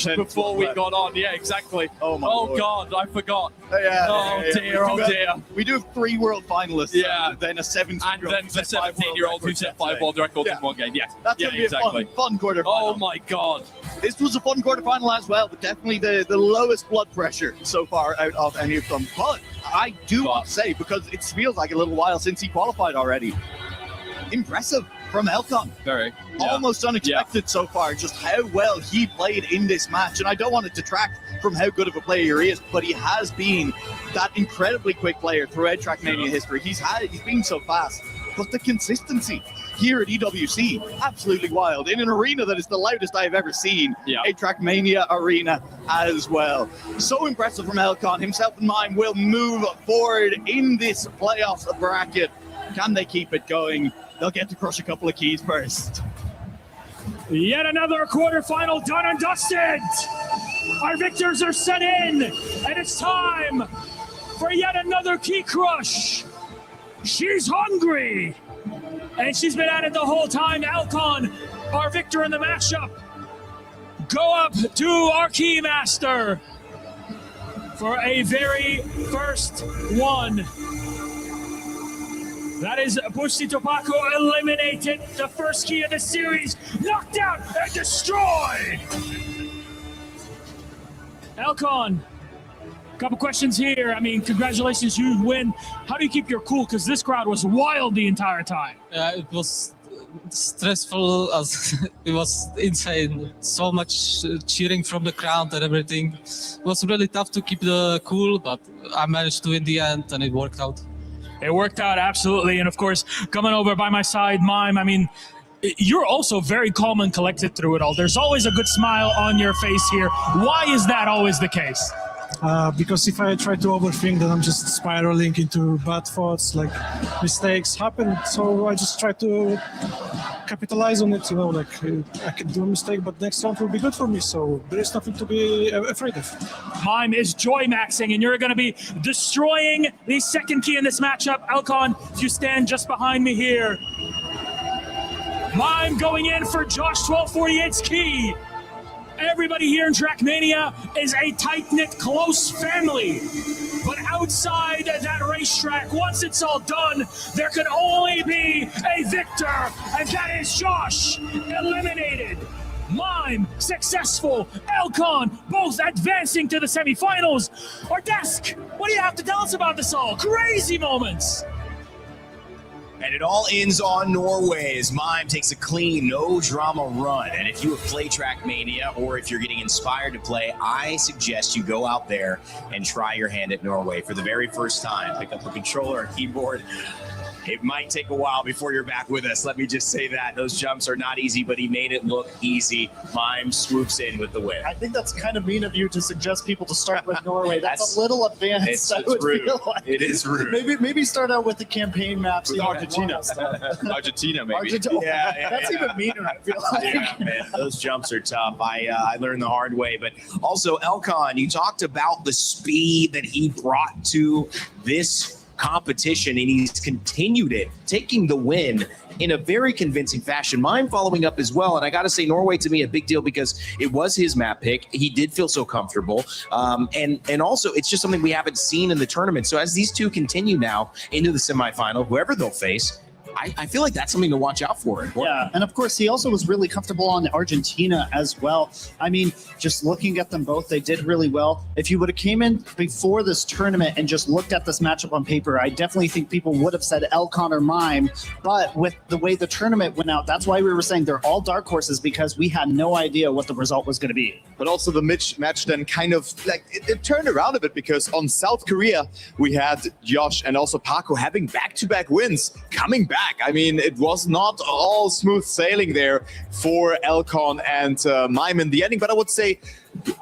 before we got on. Yeah, exactly. Oh my Lord. God, I forgot. Dear. We do have 3 world finalists. Yeah. Then a 17-year-old. And then the 17-year-old who set 5 world records in one game. Yes. That's going to be a fun quarterfinal. Oh my God. This was a fun quarterfinal as well, but definitely the lowest blood pressure so far out of any of them. But I do want to say, because it feels like a little while since he qualified already, impressive from Elcon. Very. Almost unexpected so far, just how well he played in this match. And I don't want to detract from how good of a player he is, but he has been that incredibly quick player throughout Trackmania history. He's been so fast. But the consistency here at EWC, absolutely wild. In an arena that is the loudest I've ever seen, a Trackmania arena as well. So impressive from Elcon. Himself and Mime will move forward in this playoffs bracket. Can they keep it going? They'll get to crush a couple of keys first. Yet another quarterfinal done and dusted. Our victors are set in, and it's time for yet another key crush. She's hungry, and she's been at it the whole time. Elcon, our victor in the matchup, go up to our key master for a very first one. That is Busito Paco eliminated, the first key of the series, knocked out and destroyed. Elcon, a couple questions here. I mean, congratulations, you win. How do you keep your cool? Because this crowd was wild the entire time. It was stressful, as it was insane. So much cheering from the crowd and everything. It was really tough to keep the cool, but I managed to in the end, and it worked out. It worked out, absolutely. And of course, coming over by my side, Mime, I mean, you're also very calm and collected through it all. There's always a good smile on your face here. Why is that always the case? Because if I try to overthink, then I'm just spiraling into bad thoughts, like mistakes happen. So I just try to capitalize on it, you know, like I can do a mistake, but next round will be good for me. So there is nothing to be afraid of. Mime is joy maxing, and you're going to be destroying the second key in this matchup. Elcon, if you stand just behind me here. Mime going in for Josh 1248's key. Everybody here in Trackmania is a tight-knit, close family. But outside that racetrack, once it's all done, there can only be a victor, and that is Josh, eliminated. Mime, successful. Elcon, both advancing to the semifinals. Ardesk, what do you have to tell us about this all? Crazy moments. And it all ends on Norway as Mime takes a clean, no-drama run. And if you have played Trackmania, or if you're getting inspired to play, I suggest you go out there and try your hand at Norway for the very first time. Pick up a controller, a keyboard. It might take a while before you're back with us. Let me just say that. Those jumps are not easy, but he made it look easy. Mime swoops in with the win. I think that's kind of mean of you to suggest people to start with Norway. That's a little advanced. It's rude. Like. It is rude. Maybe start out with the campaign maps. With Argentina. Argentina, maybe. Yeah, that's even meaner, I feel like. Yeah, man, those jumps are tough. I learned the hard way. But also, Elcon, you talked about the speed that he brought to this competition, and he's continued it, taking the win in a very convincing fashion. Mime following up as well, and I got to say, Norway to me a big deal because it was his map pick. He did feel so comfortable, and also it's just something we haven't seen in the tournament. So as these two continue now into the semifinal, whoever they'll face, I feel like that's something to watch out for. Yeah, and of course, he also was really comfortable on Argentina as well. I mean, just looking at them both, they did really well. If you would have came in before this tournament and just looked at this matchup on paper, I definitely think people would have said Elcon or Mime. But with the way the tournament went out, that's why we were saying they're all dark horses, because we had no idea what the result was going to be. But also the match then kind of like it turned around a bit, because on South Korea, we had Josh and also Paco having back-to-back wins coming back. I mean, it was not all smooth sailing there for Elcon and Mime in the ending, but I would say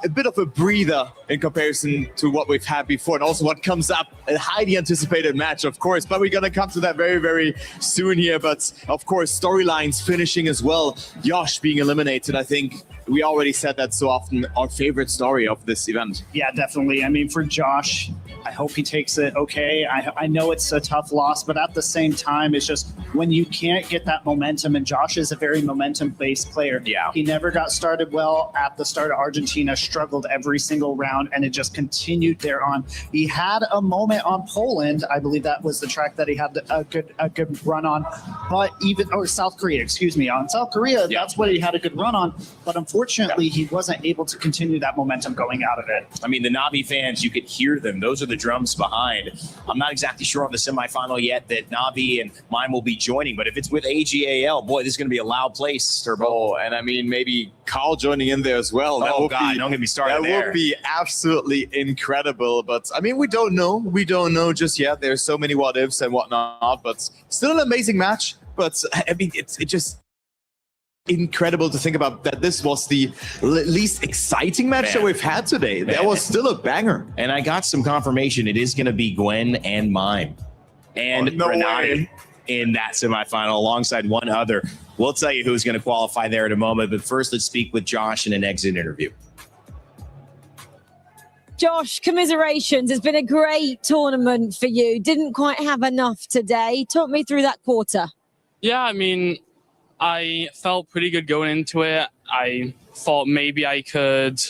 a bit of a breather in comparison to what we've had before, and also what comes up, a highly anticipated match, of course, but we're gonna come to that very, very soon here. But of course, storylines finishing as well. Josh being eliminated, I think we already said that so often, our favorite story of this event. Yeah, definitely. I mean, for Josh, I hope he takes it okay. I know it's a tough loss, but at the same time, it's just when you can't get that momentum, and Josh is a very momentum-based player. Yeah. He never got started well at the start of Argentina, struggled every single round, and it just continued there on. He had a moment on Poland. I believe that was the track that he had a good run on, but or South Korea, excuse me. On South Korea, that's what he had a good run on, but unfortunately, he wasn't able to continue that momentum going out of it. I mean, the Navi fans, you could hear them. Those are the drums behind. I'm not exactly sure on the semifinal yet that Navi and Mime will be joining, but if it's with AGAL, boy, this is going to be a loud place, Turbo. Oh, and I mean, maybe Carl joining in there as well. Oh, God, don't get me started there. That would be absolutely incredible. But, I mean, we don't know. We don't know just yet. There's so many what-ifs and whatnot, but still an amazing match. But, I mean, it's just incredible to think about that this was the least exciting match that we've had today. That was still a banger. And I got some confirmation it is going to be Gwen and Mime and Granati in that semifinal alongside one other. We'll tell you who's going to qualify there in a moment, but first let's speak with Josh in an exit interview. Josh, commiserations. It's been a great tournament for you. Didn't quite have enough today. Talk me through that quarter. Yeah, I mean, I felt pretty good going into it. I thought maybe I could,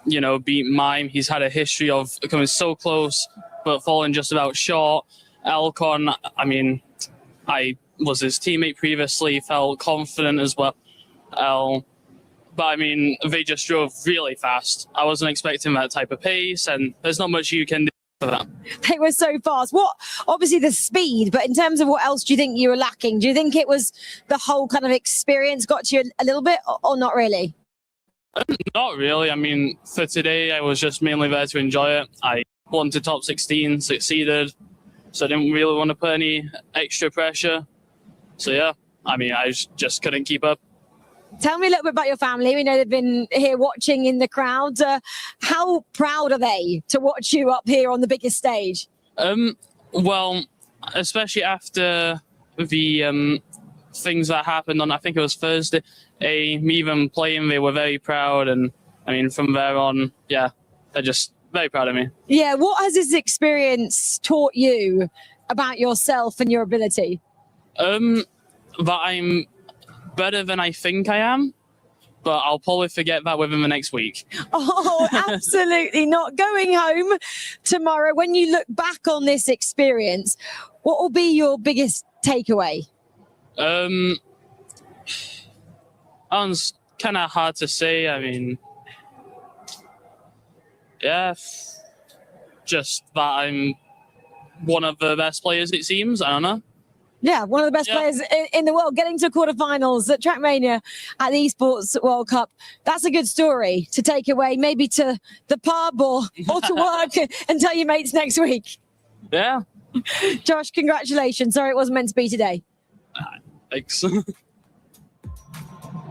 beat Mime. He's had a history of coming so close, but falling just about short. Elcon, I mean, I was his teammate previously, felt confident as well. But I mean, they just drove really fast. I wasn't expecting that type of pace, and there's not much you can do for that. They were so fast. Obviously the speed, but in terms of what else do you think you were lacking? Do you think it was the whole kind of experience got to you a little bit, or not really? Not really. I mean, for today, I was just mainly there to enjoy it. I won to top 16, succeeded, so I didn't really want to put any extra pressure. So yeah, I mean, I just couldn't keep up. Tell me a little bit about your family. We know they've been here watching in the crowd. How proud are they to watch you up here on the biggest stage? Well, especially after the things that happened on, I think it was Thursday, me even playing, they were very proud. And I mean, from there on, yeah, they're just very proud of me. Yeah, what has this experience taught you about yourself and your ability? That I'm better than I think I am, but I'll probably forget that within the next week. Oh, absolutely not. Going home tomorrow, when you look back on this experience, what will be your biggest takeaway? It's kind of hard to say. I mean, yeah, just that I'm one of the best players, it seems. I don't know. Yeah, one of the best players in the world, getting to quarterfinals at Trackmania at the Esports World Cup. That's a good story to take away, maybe to the pub or to work and tell your mates next week. Yeah. Josh, congratulations. Sorry it wasn't meant to be today. Thanks.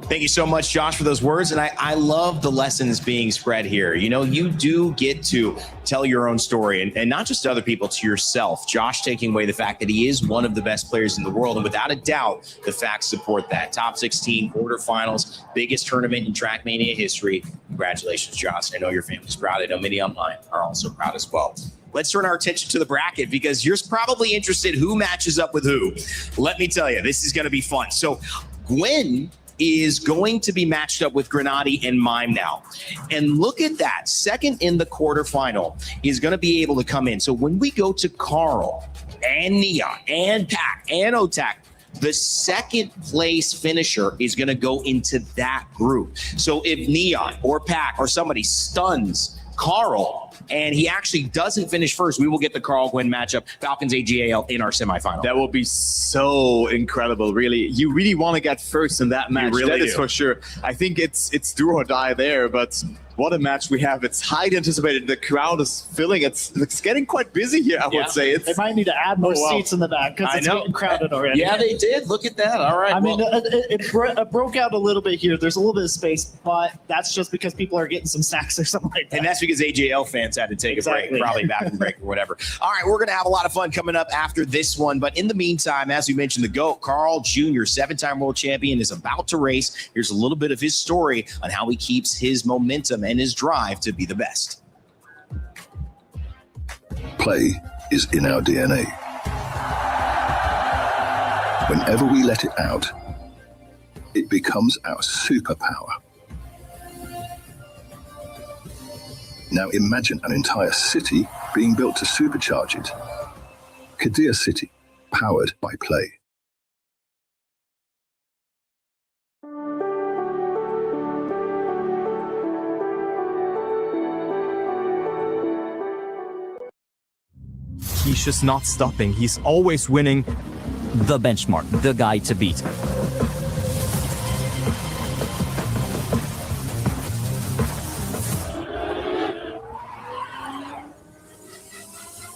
Thank you so much, Josh, for those words. And I love the lessons being spread here. You do get to tell your own story and not just to other people, to yourself. Josh taking away the fact that he is one of the best players in the world. And without a doubt, the facts support that. Top 16, quarterfinals, biggest tournament in Trackmania history. Congratulations, Josh. I know your family's proud. I know many online are also proud as well. Let's turn our attention to the bracket because you're probably interested who matches up with who. Let me tell you, this is going to be fun. So Gwen is going to be matched up with Granati and Mime now. And look at that. Second in the quarterfinal is going to be able to come in. So when we go to Carl and Neon and Pac and Otak, the second place finisher is going to go into that group. So if Neon or Pac or somebody stuns Carl and he actually doesn't finish first, we will get the Carl Gwen matchup, Falcons AGAL, in our semifinal. That will be so incredible, really. You really want to get first in that match. Really that is for sure. I think it's do or die there, but what a match we have. It's highly anticipated. The crowd is filling. It's getting quite busy here, I would say. They might need to add more seats in the back because it's getting crowded already. Yeah, they did. Look at that. All right. I mean, it broke out a little bit here. There's a little bit of space, but that's just because people are getting some snacks or something like that. And that's because AJL fans had to take a break, probably bathroom break or whatever. All right, we're going to have a lot of fun coming up after this one. But in the meantime, as we mentioned, the GOAT, Carl Jr., 7-time world champion, is about to race. Here's a little bit of his story on how he keeps his momentum and his drive to be the best. Play is in our DNA. Whenever we let it out, it becomes our superpower. Now imagine an entire city being built to supercharge it. Kadir City, powered by Play. He's just not stopping. He's always winning. The benchmark, the guy to beat.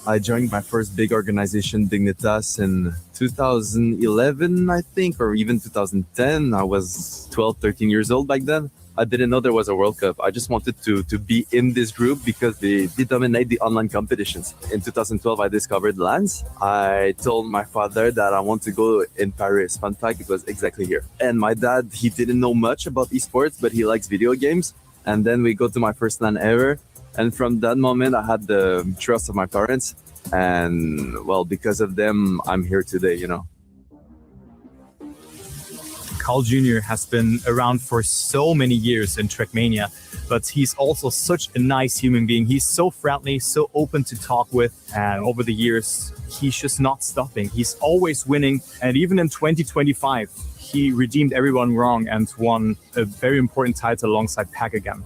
I joined my first big organization, Dignitas, in 2011, I think, or even 2010. I was 12, 13 years old back then. I didn't know there was a World Cup. I just wanted to be in this group because they dominate the online competitions. In 2012, I discovered LANs. I told my father that I want to go in Paris. Fun fact, it was exactly here. And my dad, he didn't know much about esports, but he likes video games. And then we go to my first LAN ever. And from that moment, I had the trust of my parents. And well, because of them, I'm here today, you know. Carl Jr. has been around for so many years in Trackmania, but he's also such a nice human being. He's so friendly, so open to talk with, and over the years, he's just not stopping. He's always winning, and even in 2025, he redeemed everyone wrong and won a very important title alongside Pac again.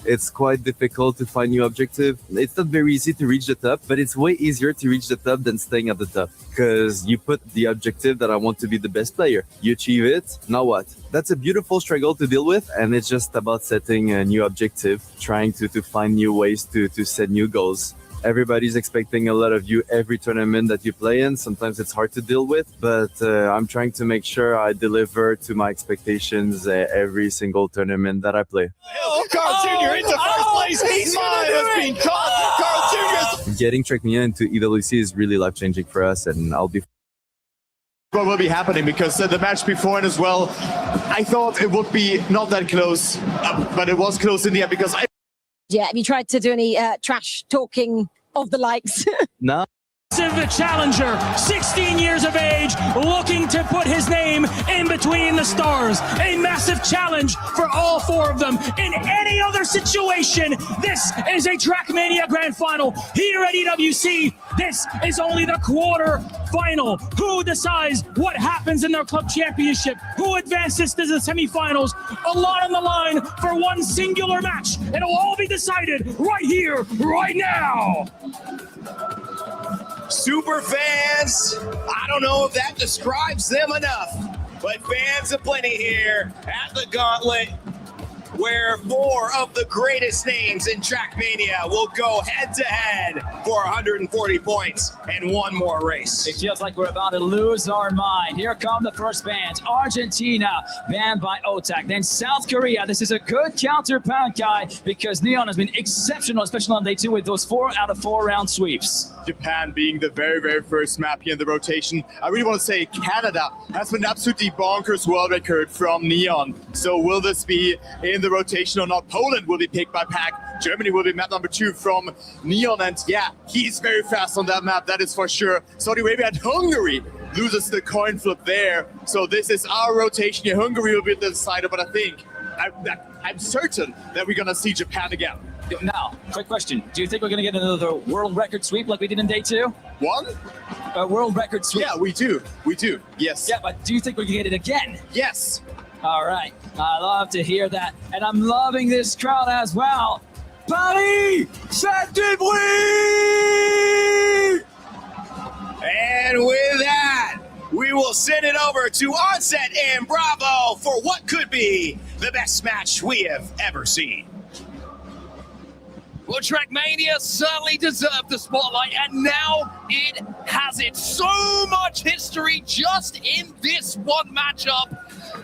It's quite difficult to find new objective. It's not very easy to reach the top, but it's way easier to reach the top than staying at the top. Because you put the objective that I want to be the best player. You achieve it, now what? That's a beautiful struggle to deal with, and it's just about setting a new objective, trying to find new ways to set new goals. Everybody's expecting a lot of you every tournament that you play in. Sometimes it's hard to deal with, but I'm trying to make sure I deliver to my expectations every single tournament that I play. Carl Jr. into first place. He's has been caught. Carl Jr. Getting Trackmania into EWC is really life-changing for us, and I'll be... What will be happening, because the match before and as well, I thought it would be not that close, but it was close in the end because I... Yeah, have you tried to do any trash talking of the likes? No. The challenger, 16 years of age, looking to put his name in between the stars. A massive challenge for all four of them. In any other situation, this is a Trackmania Grand Final. Here at EWC, this is only the quarter final. Who decides what happens in their club championship? Who advances to the semifinals? A lot on the line for one singular match. It'll all be decided right here, right now. Super fans, I don't know if that describes them enough, but fans aplenty here at the Gauntlet, where four of the greatest names in Trackmania will go head-to-head for 140 points and one more race. It feels like we're about to lose our mind. Here come the first bands. Argentina, banned by OTAC. Then South Korea. This is a good counter guy, because Neon has been exceptional, especially on day 2 with those 4 out of 4 round sweeps. Japan being the very, very first map here in the rotation. I really want to say Canada has been absolutely bonkers world record from Neon. So will this be in the rotation or not? Poland will be picked by Pac. Germany will be map number 2 from Neon. And yeah, he's very fast on that map, that is for sure. Saudi Arabia and Hungary loses the coin flip there. So this is our rotation here. Hungary will be the decider, but I think, I'm certain that we're going to see Japan again. Now, quick question. Do you think we're going to get another world record sweep like we did in day 2? One? A world record sweep? Yeah, we do. We do. Yes. Yeah, but do you think we're going to get it again? Yes. All right. I love to hear that. And I'm loving this crowd as well. Paris, c'est du bruit! And with that, we will send it over to Onset and Bravo for what could be the best match we have ever seen. Well, Trackmania certainly deserved the spotlight, and now it has it. So much history just in this one matchup,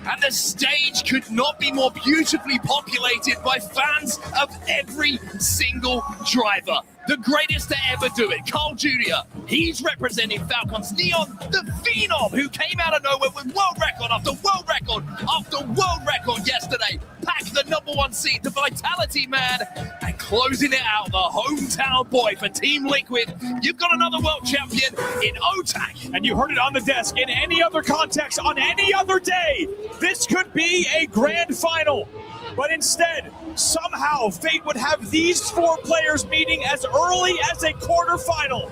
and the stage could not be more beautifully populated by fans of every single driver. The greatest to ever do it, Carl Jr. He's representing Falcons. Neon, the Phenom, who came out of nowhere with world record after world record after world record yesterday. Pac, the #1 seed, the Vitality Man, and closing it out, the hometown boy for Team Liquid. You've got another world champion in Otak. And you heard it on the desk. In any other context, on any other day, this could be a grand final. But instead, somehow, fate would have these 4 players meeting as early as a quarterfinal.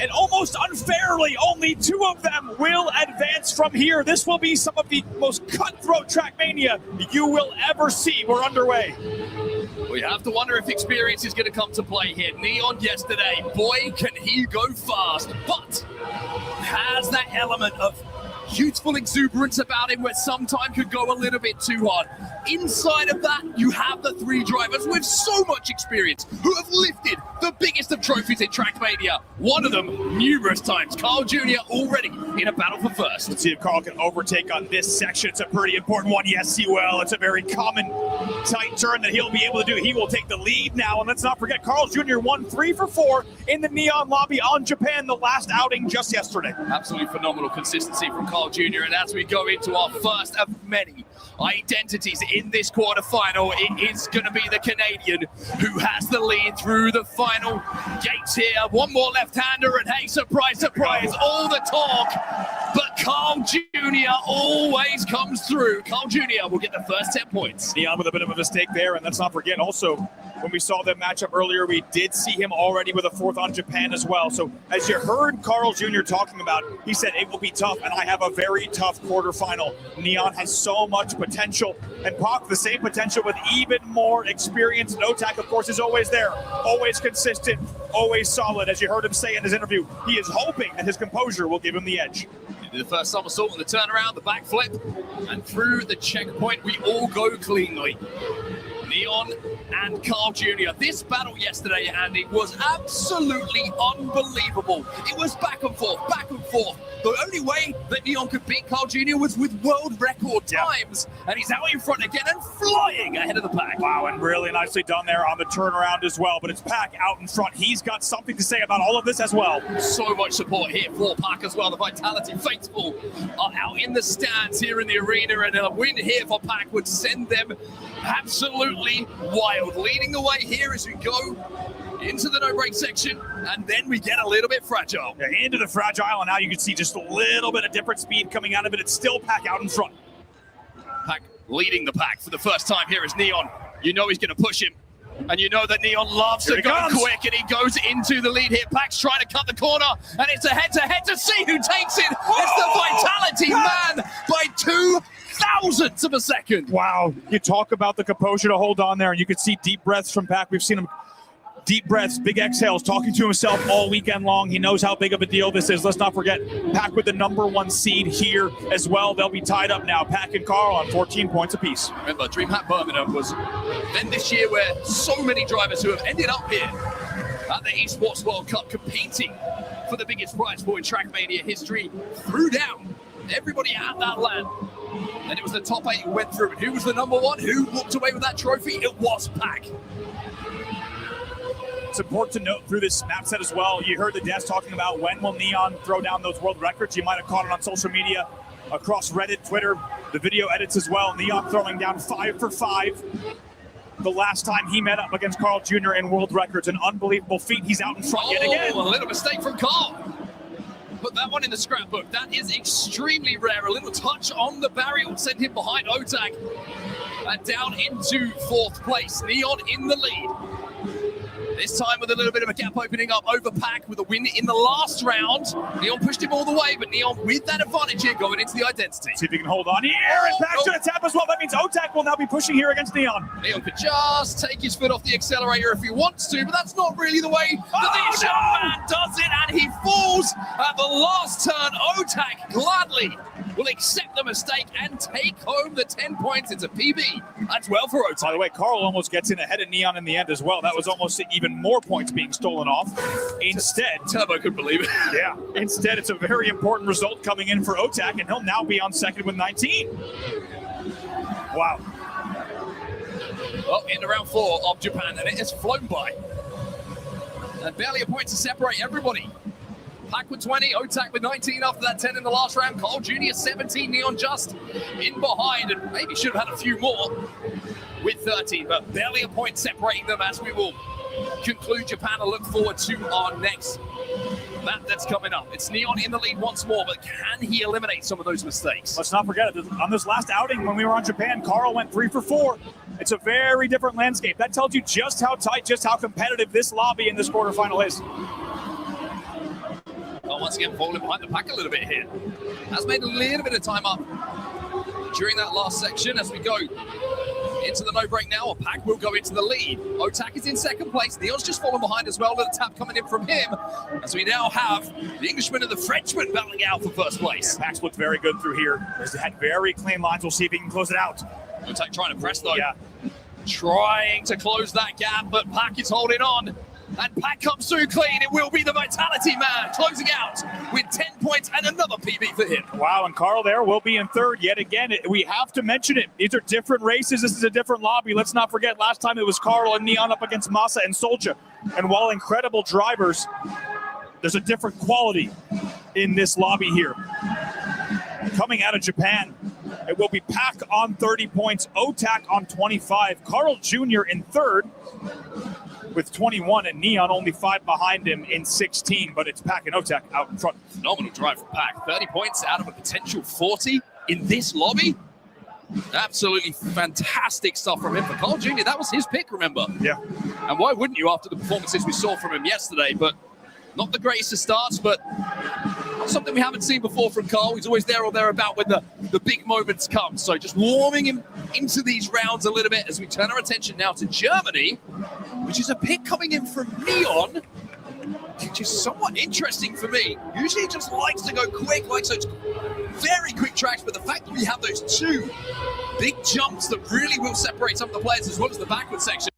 And almost unfairly, only 2 of them will advance from here. This will be some of the most cutthroat Trackmania you will ever see. We're underway. We have to wonder if experience is going to come to play here. Neon yesterday, boy, can he go fast, but has that element of youthful exuberance about him where sometimes could go a little bit too hard. Inside of that, you have the 3 drivers with so much experience who have lifted the biggest of trophies in Trackmania. One of them numerous times. Carl Jr. already in a battle for first. Let's see if Carl can overtake on this section. It's a pretty important one. Yes, he will. It's a very common tight turn that he'll be able to do. He will take the lead now. And let's not forget, Carl Jr. won 3 for 4 in the Neon lobby on Japan, the last outing just yesterday. Absolutely phenomenal consistency from Carl Jr. And as we go into our first of many identities in this quarterfinal, it is going to be the Canadian who has the lead through the final gates here. One more left-hander, and hey, surprise, surprise, all the talk, but Carl Jr. always comes through. Carl Jr. will get the first 10 points. Neon with a bit of a mistake there, and let's not forget also, when we saw them match up earlier, we did see him already with a 4th on Japan as well. So as you heard Carl Jr. talking about, he said it will be tough, and I have a very tough quarterfinal. Neon has so much potential, and Pak the same potential with even more experience. And Otak, of course, is always there, always consistent, always solid. As you heard him say in his interview, he is hoping that his composure will give him the edge. The first somersault and the turnaround, the backflip, and through the checkpoint, we all go cleanly. Neon and Carl Jr. This battle yesterday, Andy, was absolutely unbelievable. It was back and forth, back and forth. The only way that Neon could beat Carl Jr. was with world record times, and he's out in front again and flying ahead of the pack. Wow, and really nicely done there on the turnaround as well, but it's Pac out in front. He's got something to say about all of this as well. So much support here for Pac as well. The Vitality Faithful are out in the stands here in the arena, and a win here for Pac would send them absolutely wild. Leading the way here as we go into the no-break section, and then we get a little bit fragile. Yeah, into the fragile, and now you can see just a little bit of different speed coming out of it. It's still Pac out in front. Pac leading the pack for the first time here is Neon. You know he's going to push him, and you know that Neon loves to go quick, and he goes into the lead here. Pac's trying to cut the corner, and it's a head-to-head to see who takes it. It's the Vitality man by 2 thousandths of a second. Wow, you talk about the composure to hold on there, and you can see deep breaths from Pac. We've seen him deep breaths, big exhales, talking to himself all weekend long. He knows how big of a deal this is. Let's not forget, Pac with the #1 seed here as well. They'll be tied up now, Pac and Carl on 14 points apiece. Remember, DreamHack Birmingham was then this year where so many drivers who have ended up here at the Esports World Cup competing for the biggest prize pool in Trackmania history threw down everybody at that land. And it was the top 8 who went through. And who was the #1? Who walked away with that trophy? It was Pac. It's important to note through this map set as well, you heard the devs talking about when will Neon throw down those world records. You might have caught it on social media, across Reddit, Twitter, the video edits as well. Neon throwing down 5 for 5 the last time he met up against Carl Jr. in world records. An unbelievable feat. He's out in front yet again. A little mistake from Carl. Put that one in the scrapbook. That is extremely rare. A little touch on the barrier will send him behind Otak. And down into 4th place. Neon in the lead. This time with a little bit of a gap opening up over Pac with a win in the last round. Neon pushed him all the way, but Neon with that advantage here going into the identity. See if he can hold on here, and Pac to the tap as well. That means Otak will now be pushing here against Neon. Neon could just take his foot off the accelerator if he wants to, but that's not really the way that the young man does it, and he falls at the last turn. Otak gladly will accept the mistake and take home the 10 points. It's a PB. That's well for Otak. By the way, Carl almost gets in ahead of Neon in the end as well. That was almost even more points being stolen off. Instead, Turbo couldn't believe it. Yeah, instead it's a very important result coming in for Otak, and he'll now be on 2nd with 19. Wow. Well, into round 4 of Japan, and it has flown by. And barely a point to separate everybody. Pac with 20, Otak with 19 after that 10 in the last round. Carl Jr. 17, Neon just in behind, and maybe should have had a few more. with 13, but barely a point separating them as we will conclude Japan and look forward to our next map that's coming up. It's Neon in the lead once more, but can he eliminate some of those mistakes? Let's not forget it. On this last outing when we were on Japan, Carl went 3 for 4. It's a very different landscape. That tells you just how tight, just how competitive this lobby in this quarterfinal is. Well, once again, falling behind the pack a little bit here. Has made a little bit of time up during that last section as we go into the no break now. Pack will go into the lead. Otak is in second place. Neon's just fallen behind as well. Little tap coming in from him as we now have the Englishman and the Frenchman battling out for first place. Yeah, Pack's looked very good through here. He's had very clean lines. We'll see if he can close it out. Otak trying to press though. Yeah. Trying to close that gap, but Pack is holding on. And Pack comes through clean. It will be the Vitality man closing out with 10 points and another PB for him. Wow, and Carl there will be in third yet again. We have to mention it. These are different races. This is a different lobby. Let's not forget, last time it was Carl and Neon up against Masa and Solja. And while incredible drivers, there's a different quality in this lobby here. Coming out of Japan, it will be Pack on 30 points, Otak on 25, Carl Jr. in third with 21, and Neon only 5 behind him in 16, but it's Pack and Otak out in front. Phenomenal drive from Pack. 30 points out of a potential 40 in this lobby. Absolutely fantastic stuff from him. For Carl Jr., that was his pick, remember? Yeah. And why wouldn't you after the performances we saw from him yesterday? But not the greatest of starts, but something we haven't seen before from Carl. He's always there or thereabout when the big moments come. So just warming him into these rounds a little bit as we turn our attention now to Germany, which is a pick coming in from Neon, which is somewhat interesting for me. Usually he just likes to go quick, likes those very quick tracks, but the fact that we have those 2 big jumps that really will separate some of the players as well as the backward section.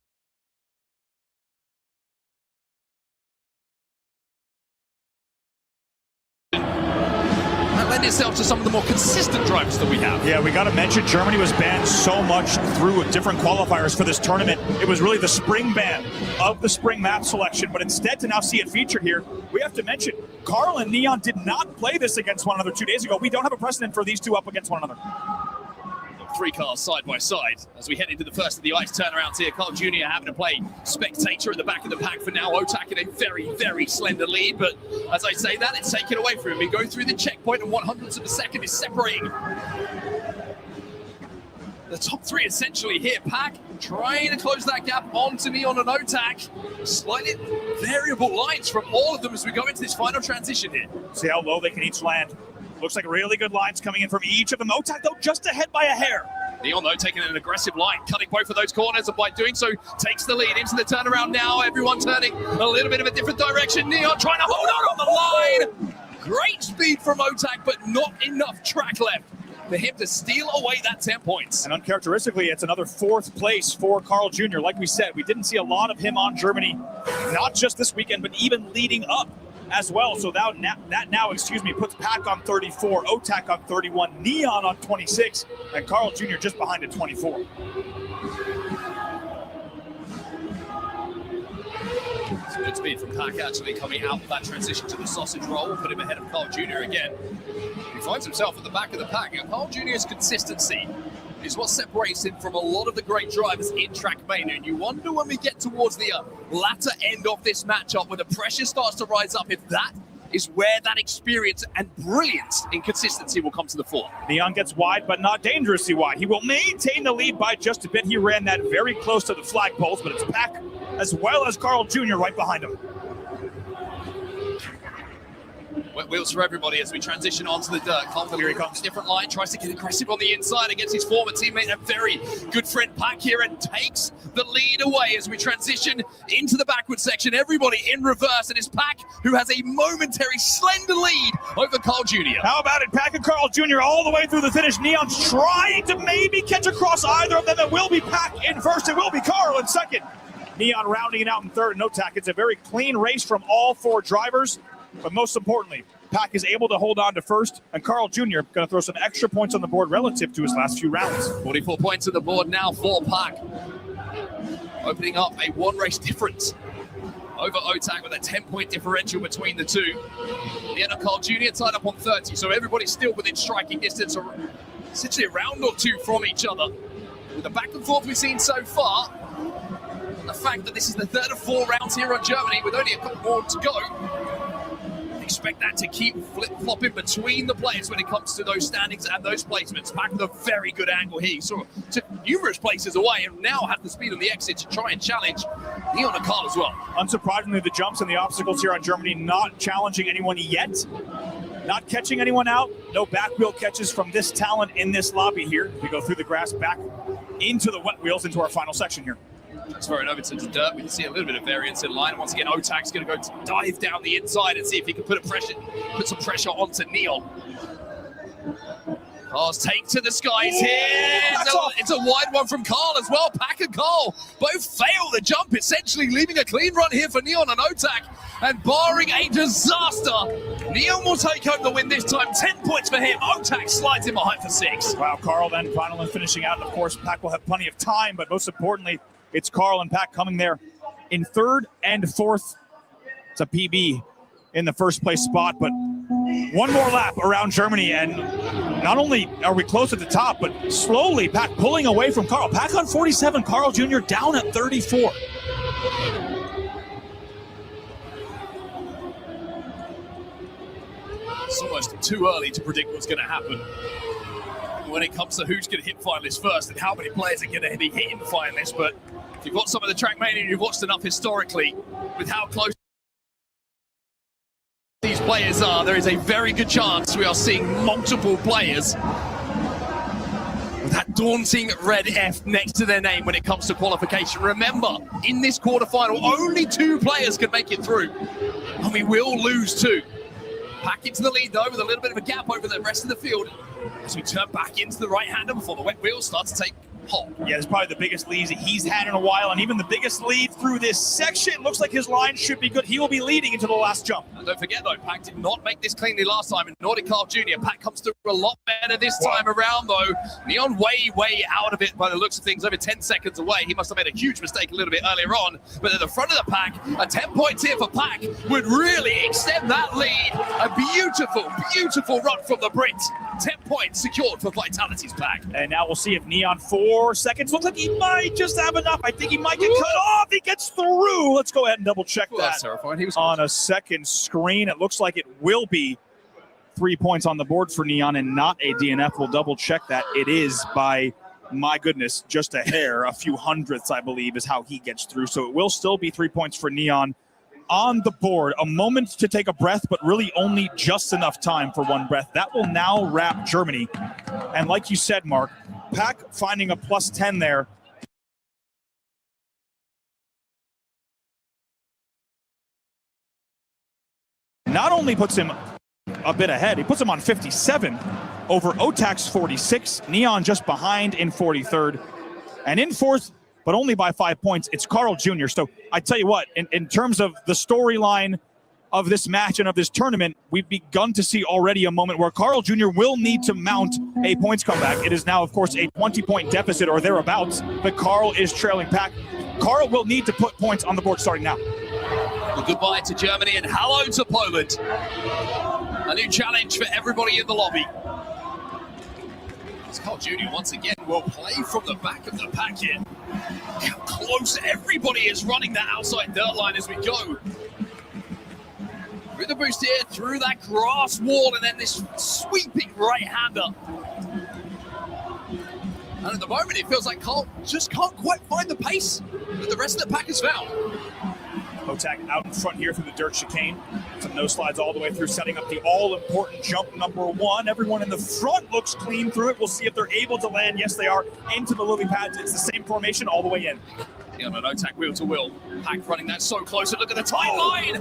Lend itself to some of the more consistent drivers that we have. Yeah, we got to mention Germany was banned so much through different qualifiers for this tournament. It was really the spring ban of the spring map selection, but instead to now see it featured here, we have to mention Carl and Neon did not play this against one another 2 days ago. We don't have a precedent for these two up against one another. 3 cars side by side as we head into the first of the ice turnarounds here. Carl Jr. having to play spectator at the back of the pack for now. Otak in a very, very slender lead, but as I say that, it's taken away from him. We go through the checkpoint and 100ths of a second is separating the top 3 essentially here. Pack trying to close that gap onto Neon and Otak. Slightly variable lines from all of them as we go into this final transition here. See how low they can each land. Looks like really good lines coming in from each of them. Otak, though, just ahead by a hair. Neon, though, taking an aggressive line, cutting both of those corners, and by doing so, takes the lead into the turnaround now. Everyone turning a little bit of a different direction. Neon trying to hold on the line. Great speed from Otak, but not enough track left for him to steal away that 10 points. And uncharacteristically, it's another 4th place for Carl Jr. Like we said, we didn't see a lot of him on Germany, not just this weekend, but even leading up as well. So that now puts Pack on 34, Otak on 31, Neon on 26, and Carl Jr. just behind at 24. Some good speed from Pack actually coming out of that transition to the sausage roll, put him ahead of Carl Jr. again. He finds himself at the back of the pack. And Carl Jr.'s consistency is what separates him from a lot of the great drivers in Trackmania. And you wonder when we get towards the latter end of this matchup, where the pressure starts to rise up, if that is where that experience and brilliance in consistency will come to the fore. Neon gets wide, but not dangerously wide. He will maintain the lead by just a bit. He ran that very close to the flagpoles, but it's Pack as well as Carl Jr. right behind him. Wet wheels for everybody as we transition onto the dirt. Here he comes. Different line, tries to get aggressive on the inside against his former teammate, a very good friend Pack here, and takes the lead away as we transition into the backward section. Everybody in reverse, and it's Pack who has a momentary slender lead over Carl Jr. How about it? Pack and Carl Jr. all the way through the finish. Neon's trying to maybe catch across either of them. It will be Pack in first. It will be Carl in second. Neon rounding it out in third. No tack. It's a very clean race from all 4 drivers. But most importantly, Pack is able to hold on to first, and Carl Jr. going to throw some extra points on the board relative to his last few rounds. 44 points on the board now for Pack, opening up a 1 race difference over Otak with a 10-point differential between the two. The end of Carl Jr. tied up on 30, so everybody's still within striking distance, or essentially a round or 2 from each other. with the back and forth we've seen so far, the fact that this is the third of 4 rounds here on Germany with only a couple more to go, expect that to keep flip-flopping between the players when it comes to those standings and those placements. Back with a very good angle here. He saw took numerous places away and now has the speed on the exit to try and challenge Neon and Carl as well. Unsurprisingly, the jumps and the obstacles here on Germany not challenging anyone yet. Not catching anyone out. No back wheel catches from this talent in this lobby here. We go through the grass back into the wet wheels into our final section here. Transferring over to the dirt, we can see a little bit of variance in line. Once again, Otak's going to go dive down the inside and see if he can put some pressure onto Neon. Carl's take to the skies here. It's a wide one from Carl as well. Pack and Carl both fail the jump, essentially leaving a clean run here for Neon and Otak. And barring a disaster, Neon will take home the win this time. 10 points for him. Otak slides in behind for 6. Wow, Carl then finally finishing out. And of course, Pack will have plenty of time, but most importantly, it's Carl and Pack coming there in 3rd and 4th. It's a PB in the first place spot, but one more lap around Germany, and not only are we close at the top, but slowly Pack pulling away from Carl. Pack on 47, Carl Jr. down at 34. It's almost too early to predict what's going to happen when it comes to who's going to hit finalists first and how many players are going to be hitting finalists. But if you've got some of the Trackmania and you've watched enough historically with how close these players are, there is a very good chance we are seeing multiple players with that daunting red F next to their name when it comes to qualification. Remember, in this quarterfinal, only 2 players can make it through, and we will lose 2. Pack into the lead though, with a little bit of a gap over the rest of the field as we turn back into the right-hander before the wet wheels start to take hold. Yeah, it's probably the biggest lead he's had in a while, and even the biggest lead through this section. Looks like his line should be good. He will be leading into the last jump. And don't forget though, Pack did not make this cleanly last time, and nor did Carl Jr. Pack comes through a lot better this time around though. Neon way out of it by the looks of things, over 10 seconds away. He must have made a huge mistake a little bit earlier on, but at the front of the pack, a 10 points here for Pack would really extend that lead. A beautiful run from the Brit. 10 points secured for Vitality's Pack. And now we'll see if Neon 4 seconds. Looks like he might just have enough. I think he might get cut off. He gets through. Let's go ahead and double check that. That's terrifying. He was on a second screen. It looks like it will be 3 points on the board for Neon and not a DNF. We'll double check that. It is by, my goodness, just a hair, a few hundredths, I believe, is how he gets through. So it will still be 3 points for Neon on the board. A moment to take a breath, but really only just enough time for one breath. That will now wrap Germany. And like you said, Mark, Pack finding a plus 10 there. Not only puts him a bit ahead, he puts him on 57 over Otak's 46. Neon just behind in 43rd. And in 4th, but only by 5 points, it's Carl Jr. So I tell you what, in terms of the storyline of this match and of this tournament, we've begun to see already a moment where Carl Jr. will need to mount a points comeback. It is now, of course, a 20-point deficit or thereabouts, but Carl is trailing Pack. Carl will need to put points on the board starting now. Well, goodbye to Germany and hello to Poland. A new challenge for everybody in the lobby. Carl Jr. once again will play from the back of the pack here. How close everybody is running that outside dirt line as we go. Through the boost here, through that grass wall, and then this sweeping right-hander. And at the moment, it feels like Carl just can't quite find the pace that the rest of the pack has found. Otak out in front here through the dirt chicane. Some no slides all the way through, setting up the all-important jump number 1. Everyone in the front looks clean through it. We'll see if they're able to land. Yes, they are, into the lily pads. It's the same formation all the way in. Yeah, but Otak wheel to wheel. Pack running that so close. And look at the tight line.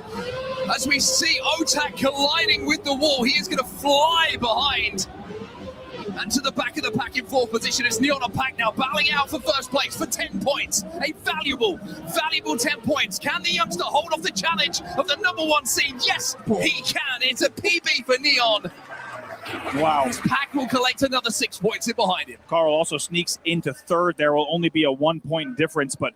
As we see Otak colliding with the wall, he is going to fly behind. And to the back of the pack in 4th position is Neon and Pack now battling out for first place for 10 points. A valuable 10 points. Can the youngster hold off the challenge of the number 1 seed? Yes, he can. It's a PB for Neon. Wow. His Pack will collect another 6 points in behind him. Carl also sneaks into 3rd. There will only be a 1-point difference, but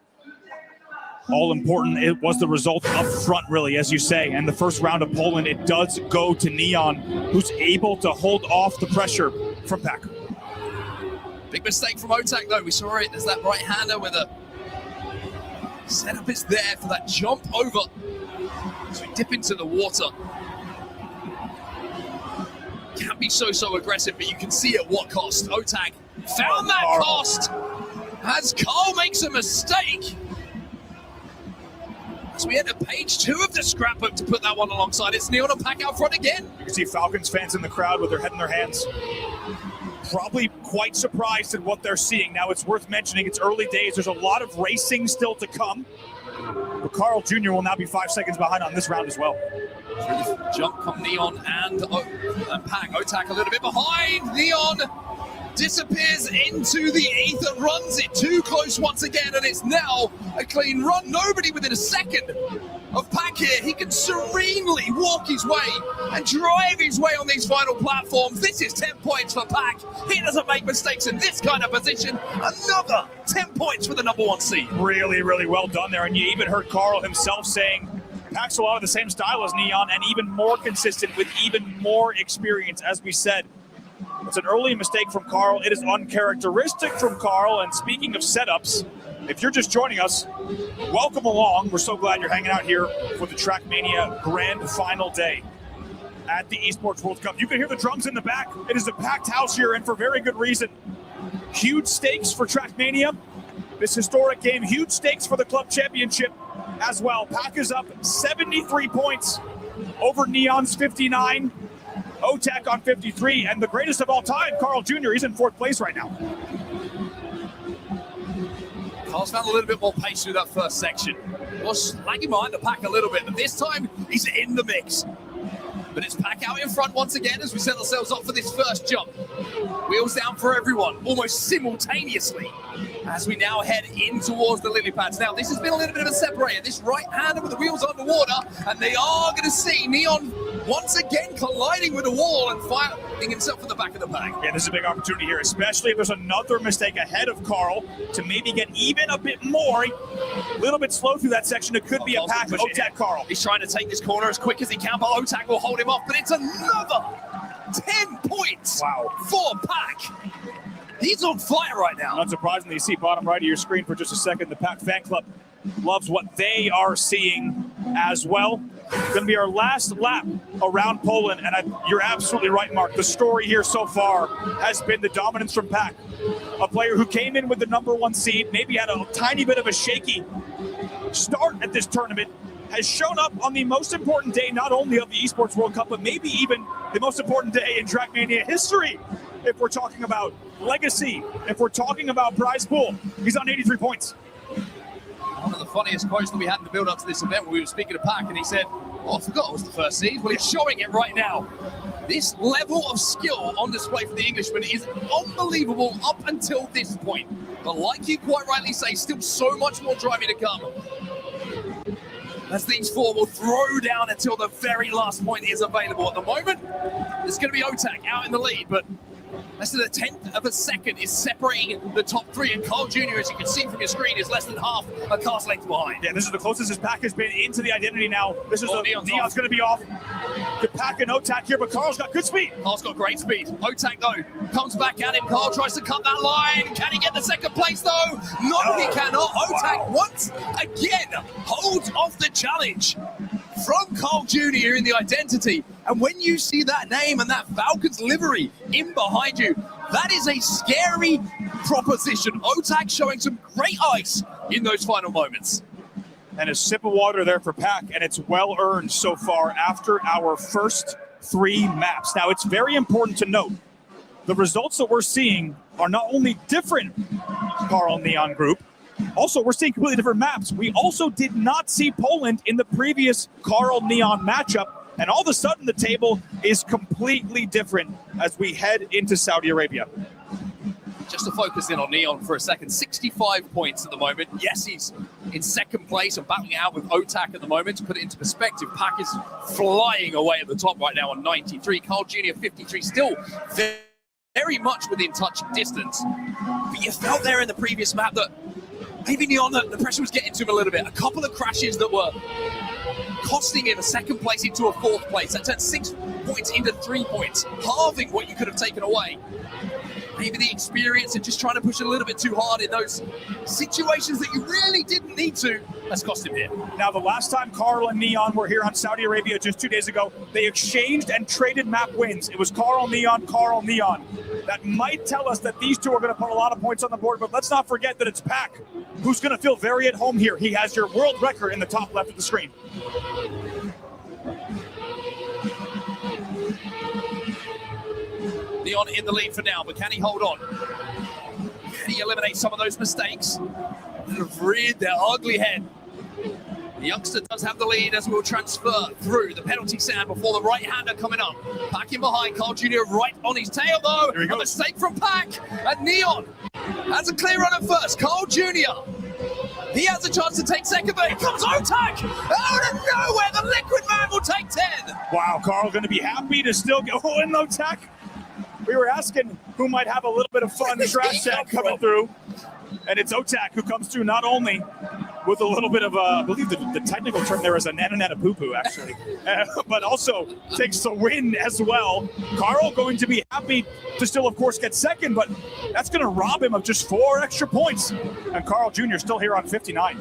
all important, it was the result up front, really, as you say. And the first round of Poland, it does go to Neon, who's able to hold off the pressure from Pack. Big mistake from Otak though. We saw it. There's that right-hander with a setup is there for that jump over. So we dip into the water. Can be so aggressive, but you can see at what cost. Otak found that cost as Carl makes a mistake. As we enter page 2 of the scrapbook to put that one alongside, it's Neon and Pack out front again. You can see Falcons fans in the crowd with their head in their hands. Probably quite surprised at what they're seeing. Now, it's worth mentioning, it's early days. There's a lot of racing still to come. But Carl Jr. will now be 5 seconds behind on this round as well. Jump from Neon and Pack. Otak a little bit behind. Neon disappears into the ether, runs it too close once again, and it's now a clean run. Nobody within a second of Pack here. He can serenely walk his way and drive his way on these final platforms. This is 10 points for Pack. He doesn't make mistakes in this kind of position. Another 10 points for the #1 seed. Really, really well done there. And you even heard Carl himself saying Pack's a lot of the same style as Neon and even more consistent with even more experience, as we said. It's an early mistake from Carl. It is uncharacteristic from Carl. And speaking of setups, if you're just joining us, welcome along. We're so glad you're hanging out here for the Trackmania Grand Final Day at the Esports World Cup. You can hear the drums in the back. It is a packed house here, and for very good reason. Huge stakes for Trackmania. This historic game, huge stakes for the club championship as well. Pack is up 73 points over Neon's 59. Otak on 53, and the greatest of all time, Carl Jr., he's in 4th place right now. Carl's found a little bit more pace through that first section. Was lagging behind the Pack a little bit, but this time he's in the mix. But it's Pack out in front once again as we set ourselves up for this first jump. Wheels down for everyone, almost simultaneously, as we now head in towards the lily pads. Now, this has been a little bit of a separator. This right-hander with the wheels underwater, and they are going to see Neon once again colliding with the wall and finding himself in the back of the Pack. Yeah, this is a big opportunity here, especially if there's another mistake ahead of Carl to maybe get even a bit more. A little bit slow through that section. It could be a Pack of Otak Carl. He's trying to take this corner as quick as he can, but Otak will hold him off. But it's another 10 points for Pack. He's on fire right now. Unsurprisingly, you see bottom right of your screen for just a second, the Pack fan club loves what they are seeing as well. Going to be our last lap around Poland, and you're absolutely right, Mark. The story here so far has been the dominance from Pack. A player who came in with the #1 seed, maybe had a tiny bit of a shaky start at this tournament, has shown up on the most important day, not only of the Esports World Cup, but maybe even the most important day in Trackmania history. If we're talking about legacy, if we're talking about prize pool, he's on 83 points. One of the funniest quotes that we had in the build-up to this event when we were speaking to Pack, and he said, "Oh, I forgot it was the first seed." Well, he's showing it right now. This level of skill on display for the Englishman is unbelievable up until this point. But like you quite rightly say, still so much more driving to come. As these four will throw down until the very last point is available. At the moment, it's going to be Otak out in the lead, but less than a 10th of a second is separating the top 3, and Carl Jr., as you can see from your screen, is less than half a car's length behind. Yeah, this is the closest his Pack has been into the identity now. This is Neon's going to be off. The Pack and Otak here, but Carl's got good speed. Carl's got great speed. Otak, though, comes back at him. Carl tries to cut that line. Can he get the second place, though? No, he cannot. Otak once again holds off the challenge from Carl Jr. in the identity. And when you see that name and that Falcons livery in behind you, that is a scary proposition. Otak showing some great ice in those final moments. And a sip of water there for Pack, and it's well earned so far after our first 3 maps. Now, it's very important to note, the results that we're seeing are not only different, Carl Neon group, also we're seeing completely different maps. We also did not see Poland in the previous Carl Neon matchup, and all of a sudden the table is completely different as we head into Saudi Arabia. Just to focus in on Neon for a second, 65 points at the moment. Yes, he's in second place and battling it out with Otak at the moment. To put it into perspective, Pack is flying away at the top right now on 93. Carl Jr. 53, still very much within touching distance. But you felt there in the previous map that maybe Neon, the pressure was getting to him a little bit. A couple of crashes that were costing him a second place into a 4th place. That turned 6 points into 3 points, halving what you could have taken away. maybe the experience and just trying to push a little bit too hard in those situations that you really didn't need to, that's cost him here. Now, the last time Carl and Neon were here on Saudi Arabia just 2 days ago, they exchanged and traded map wins. It was Carl, Neon, Carl, Neon. That might tell us that these two are going to put a lot of points on the board, but let's not forget that it's Pac who's going to feel very at home here. He has your world record in the top left of the screen. Neon in the lead for now, but can he hold on? Can he eliminate some of those mistakes that have reared their ugly head? The youngster does have the lead as we'll transfer through the penalty sand before the right-hander coming up. Pac in behind, Carl Jr. right on his tail though. A mistake from Pac, and Neon has a clear run at first. Carl Jr. He has a chance to take second, but here comes Otak! Out of nowhere, the Liquid Man will take 10! Wow, Carl going to be happy to still go in Otak. We were asking who might have a little bit of fun trash chat coming through, and it's Otak who comes through not only with a little bit of I believe the technical term there is a nana poo-poo actually, but also takes the win as well. Carl going to be happy to still, of course, get second, but that's going to rob him of just 4 extra points. And Carl Jr. still here on 59. I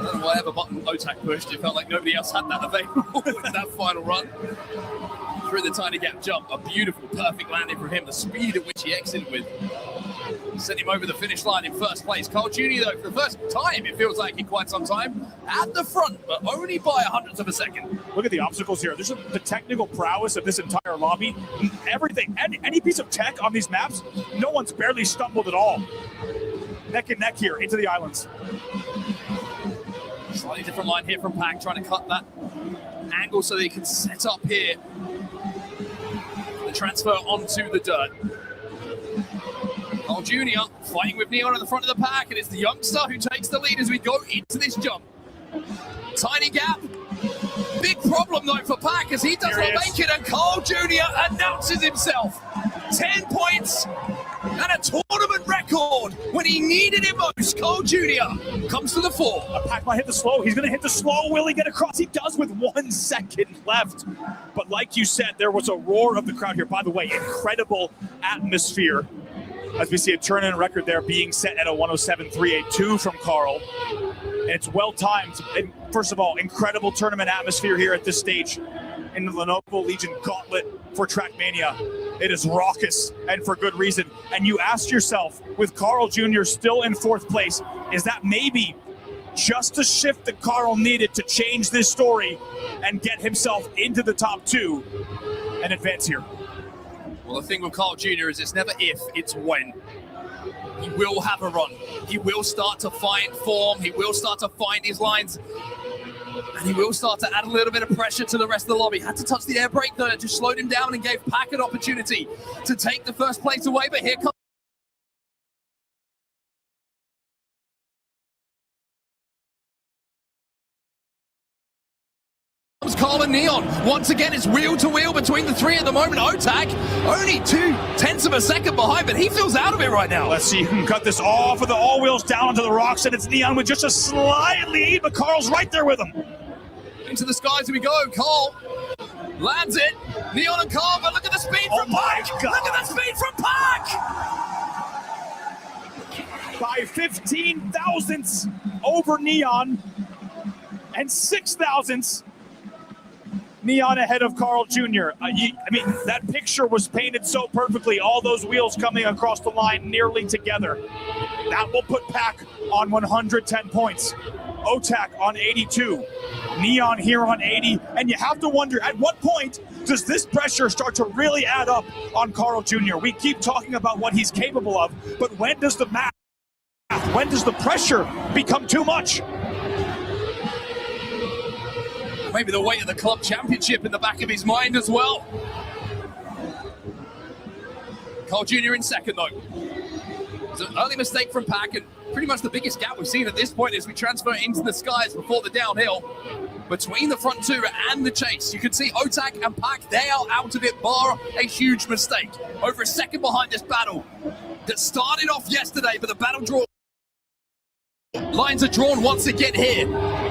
don't know whatever button Otak pushed. It felt like nobody else had that available in that final run. Through the tiny gap jump, a beautiful, perfect landing from him. The speed at which he exited with sent him over the finish line in first place. Carl Jr., though, for the first time, it feels like in quite some time, at the front, but only by 100ths of a second. Look at the obstacles here. There's the technical prowess of this entire lobby. Everything, any piece of tech on these maps, no one's barely stumbled at all. Neck and neck here into the islands. Slightly different line here from Pac, trying to cut that angle so they can set up here. The transfer onto the dirt. Carl Jr. fighting with Neon at the front of the pack, and it's the youngster who takes the lead as we go into this jump. Tiny gap. Big problem, though, for Pac as he does not make it, and Carl Jr. announces himself. 10 points and a tournament record when he needed it most. Carl Jr. comes to the fore. Pac might hit the slow. He's going to hit the slow. Will he get across? He does with 1 second left. But like you said, there was a roar of the crowd here. By the way, incredible atmosphere as we see a tournament record there being set at a 107.382 from Carl. And it's well timed. And first of all, incredible tournament atmosphere here at this stage in the Lenovo Legion Gauntlet for Trackmania. It is raucous, and for good reason. And you ask yourself, with Carl Jr. still in 4th place, is that maybe just the shift that Carl needed to change this story and get himself into the top 2 and advance here? Well, the thing with Carl Jr. is it's never if, it's when. He will have a run. He will start to find form. He will start to find his lines. And he will start to add a little bit of pressure to the rest of the lobby. Had to touch the air brake though, it just slowed him down and gave Pac an opportunity to take the first place away. But here comes Carl and Neon. Once again, it's wheel to wheel between the 3 at the moment. Otak only 2/10 of a second behind, but he feels out of it right now. Let's see who can cut this off of the all wheels down onto the rocks, and it's Neon with just a slight lead, but Carl's right there with him. Into the skies we go. Carl lands it. Neon and Carl, but look at the speed from Pac. Look at the speed from Pac. By 15 thousandths over Neon and 6 thousandths. Neon ahead of Carl Jr. I mean, that picture was painted so perfectly. All those wheels coming across the line nearly together. That will put Pac on 110 points. Otak on 82. Neon here on 80. And you have to wonder, at what point does this pressure start to really add up on Carl Jr.? We keep talking about what he's capable of, but when does the math, when does the pressure become too much? Maybe the weight of the club championship in the back of his mind as well. Carl Jr. in second though. It's an early mistake from Pac, and pretty much the biggest gap we've seen at this point as we transfer into the skies before the downhill. Between the front 2 and the chase, you can see Otak and Pac, they are out of it, bar a huge mistake. Over a second behind this battle that started off yesterday, but the battle draw lines are drawn once again here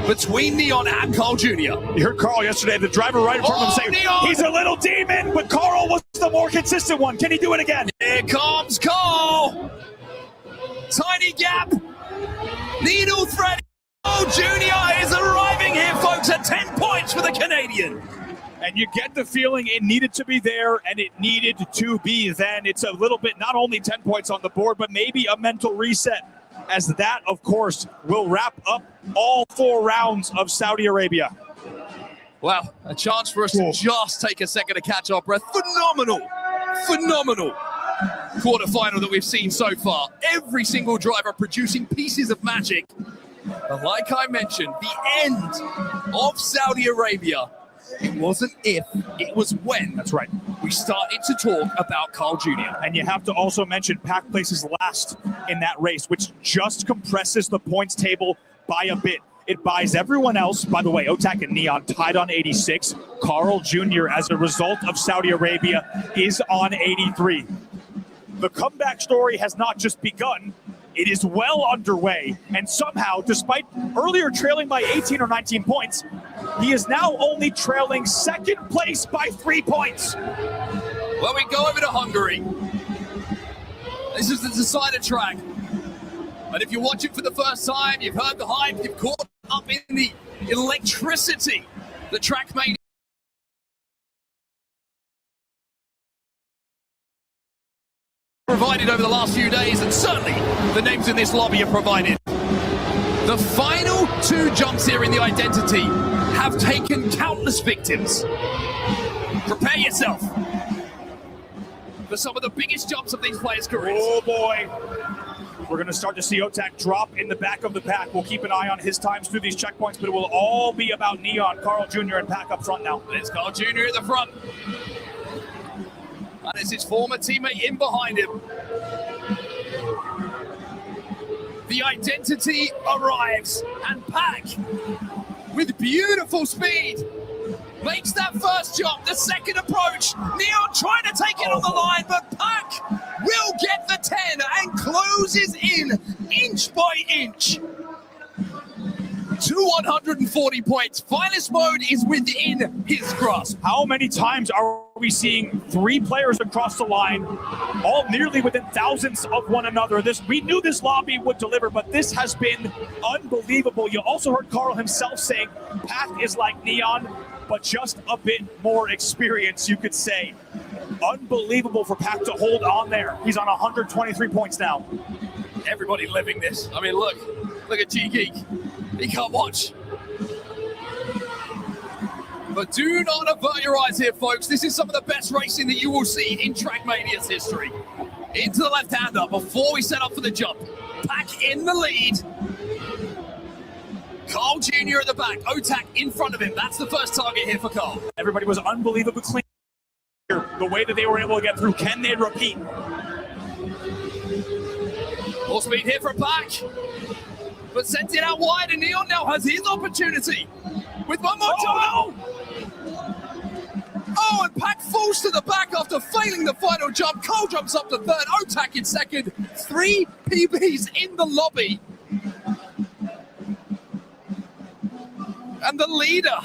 between Neon and Carl Jr. You heard Carl yesterday, the driver right in front of him saying, Neon! He's a little demon, but Carl was the more consistent one. Can he do it again? Here comes Carl. Tiny gap. Needle thread. Oh, Junior is arriving here, folks, at 10 points for the Canadian. And you get the feeling it needed to be there, and it needed to be then. It's a little bit, not only 10 points on the board, but maybe a mental reset, as that, of course, will wrap up all 4 rounds of Saudi Arabia. Wow, a chance for us to just take a second to catch our breath. Phenomenal quarterfinal that we've seen so far. Every single driver producing pieces of magic. But like I mentioned, the end of Saudi Arabia, it wasn't if, it was when. That's right. We started to talk about Carl Jr. And you have to also mention Pac places last in that race, which just compresses the points table by a bit. It buys everyone else. By the way, Otak and Neon tied on 86. Carl Jr., as a result of Saudi Arabia, is on 83. The comeback story has not just begun. It is well underway, and somehow, despite earlier trailing by 18 or 19 points, he is now only trailing second place by 3 points. Well, we go over to Hungary. This is the decider track. And if you're watching for the first time, you've heard the hype, you've caught up in the electricity, the Trackmania provided over the last few days, and certainly the names in this lobby are provided. The final 2 jumps here in the identity have taken countless victims. Prepare yourself for some of the biggest jumps of these players' careers. Oh boy. We're going to start to see Otak drop in the back of the pack. We'll keep an eye on his times through these checkpoints, but it will all be about Neon, Carl Jr., and Pac up front now. There's Carl Jr. at the front. And it's his former teammate in behind him. The identity arrives, and Pac, with beautiful speed, makes that first jump, the second approach. Neon trying to take it on the line, but Pac will get the 10 and closes in inch by inch to 140 points. Finalist mode is within his grasp. How many times are we seeing 3 players across the line, all nearly within thousands of one another? We knew this lobby would deliver, but this has been unbelievable. You also heard Carl himself saying Pac is like Neon, but just a bit more experience, you could say. Unbelievable for Pac to hold on there. He's on 123 points now. Everybody living this. I mean, look at G-Geek. He can't watch. But do not avert your eyes here, folks. This is some of the best racing that you will see in Trackmania's history. Into the left-hander before we set up for the jump. Pac in the lead. Carl Jr. at the back. Otak in front of him. That's the first target here for Carl. Everybody was unbelievably clean. The way that they were able to get through, can they repeat? Full speed here for Pac. But sends it out wide, and Neon now has his opportunity. With one more jump. Oh, and Pac falls to the back after failing the final jump. Carl jumps up to third. Otak in second. 3 PBs in the lobby. And the leader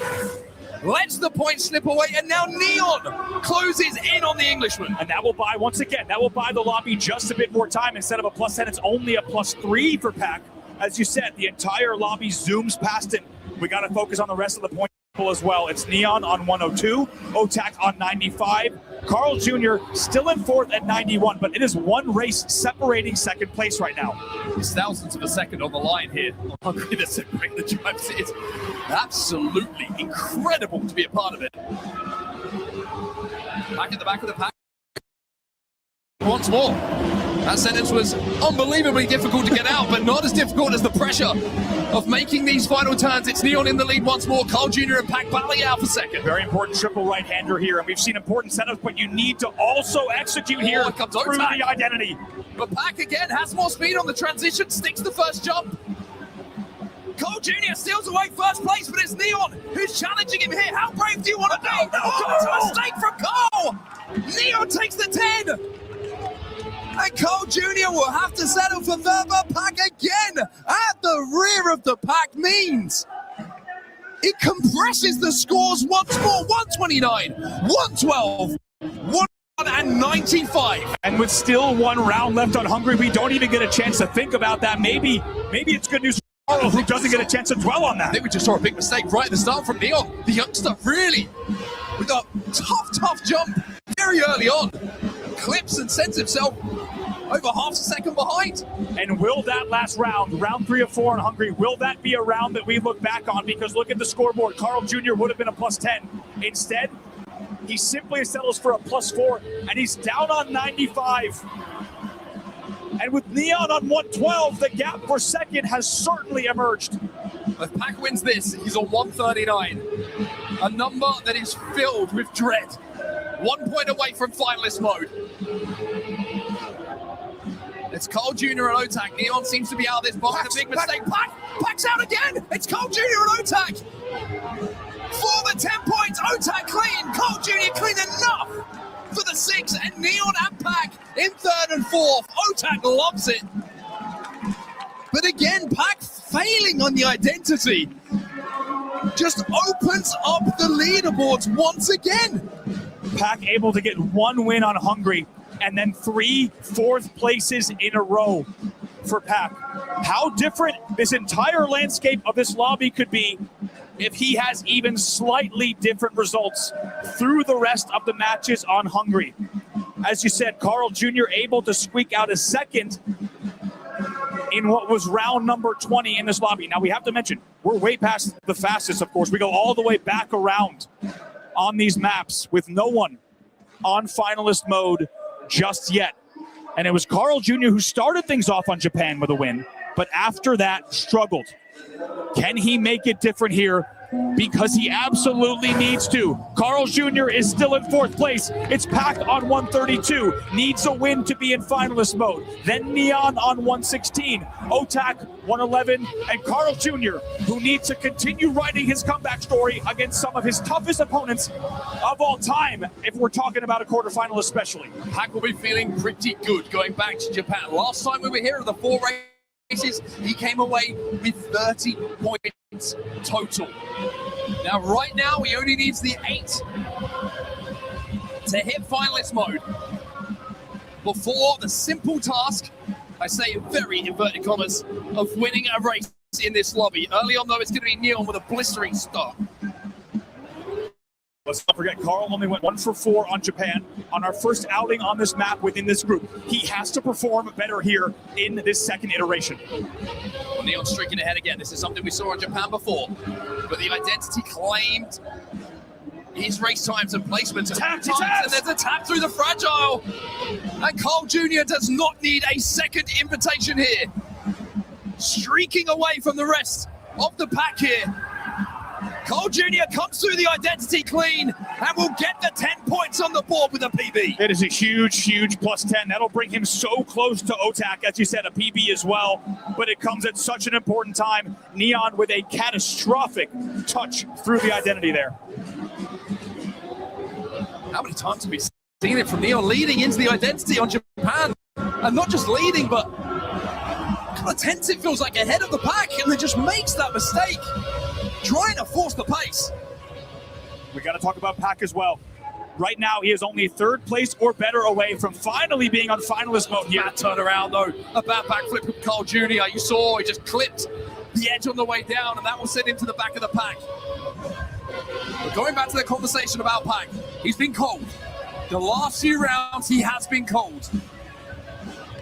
lets the point slip away, and now Neon closes in on the Englishman. And that will buy, once again, that will buy the lobby just a bit more time. Instead of a +10, it's only a +3 for Pac. As you said, the entire lobby zooms past him. We got to focus on the rest of the point as well. It's Neon on 102, Otak on 95, Carl Jr. still in 4th at 91, but it is 1 race separating second place right now. It's thousands of a second on the line here. Hungry to separate the drives. It's absolutely incredible to be a part of it. Back at the back of the pack once more. That sentence was unbelievably difficult to get out, but not as difficult as the pressure of making these final turns. It's Neon in the lead once more. Carl Jr. and Pac battling out for second. Very important triple right-hander here, and we've seen important setups, but you need to also execute here through the identity. But Pac again has more speed on the transition, sticks the first jump. Carl Jr. steals away first place, but it's Neon who's challenging him here. How brave do you want to be? Oh, it's a mistake from Carl! Neon takes the 10! And Carl Jr. will have to settle for third, but Pac again at the rear of the pack means it compresses the scores once more. 129, 112, 1 and 95. And with still 1 round left on Hungary, we don't even get a chance to think about that. Maybe it's good news for Carl, who doesn't get a chance to dwell on that. I think we just saw a big mistake right at the start from Neon. The youngster really, with a tough jump very early on, clips and sends himself over half a second behind. And will that last round, round 3 of 4 in Hungary, will that be a round that we look back on? Because look at the scoreboard. Carl Jr. would have been a +10. Instead, he simply settles for a +4, and he's down on 95. And with Neon on 112, the gap for second has certainly emerged. If Pac wins this, he's on 139. A number that is filled with dread. 1 point away from finalist mode. It's Carl Jr. and Otak. Neon seems to be out of this box. A big mistake. Pac's out again. It's Carl Jr. and Otak. For the 10 points, Otak clean. Carl Jr. clean enough for the 6. And Neon and Pac in 3rd and 4th. Otak loves it. But again, Pac failing on the identity. Just opens up the leaderboards once again. Pac able to get 1 win on Hungary, and then 3 4th places in a row for Pac. How different this entire landscape of this lobby could be if he has even slightly different results through the rest of the matches on Hungary. As you said, Carl Jr. able to squeak out a 2nd in what was round number 20 in this lobby. Now we have to mention, we're way past the fastest, of course. We go all the way back around on these maps with no one on finalist mode just yet. And it was Carl Jr. who started things off on Japan with a win, but after that struggled. Can he make it different here? Because he absolutely needs to. Carl Jr. is still in 4th place. It's Pac on 132. Needs a win to be in finalist mode. Then Neon on 116. Otak 111. And Carl Jr., who needs to continue writing his comeback story against some of his toughest opponents of all time, if we're talking about a quarterfinal especially. Pac will be feeling pretty good going back to Japan. Last time we were here at the 4 races, he came away with 30 points total. Now, right now, he only needs the 8 to hit finalist mode before the simple task, I say in very inverted commas, of winning a race in this lobby. Early on, though, it's going to be Neon with a blistering start. Let's not forget, Carl only went 1 for 4 on Japan on our first outing on this map within this group. He has to perform better here in this 2nd iteration. Well, Neon streaking ahead again. This is something we saw in Japan before, but the identity claimed his race times and placements and there's a tap through the fragile. And Carl Jr. does not need a 2nd invitation here. Streaking away from the rest of the pack here. Carl Jr. comes through the identity clean and will get the 10 points on the board with a PB. It is a huge +10. That'll bring him so close to Otak, as you said, a PB as well. But it comes at such an important time. Neon with a catastrophic touch through the identity there. How many times have we seen it from Neon leading into the identity on Japan? And not just leading, but kind of tense it feels like ahead of the pack, and then just makes that mistake, trying to force the pace. We got to talk about Pac as well. Right now, he is only 3rd place or better away from finally being on finalist mode here. Bad turnaround, though. A bad backflip from Carl Jr. You saw he just clipped the edge on the way down, and that will send him to the back of the pack. But going back to the conversation about Pac, he's been cold. The last few rounds, he has been cold.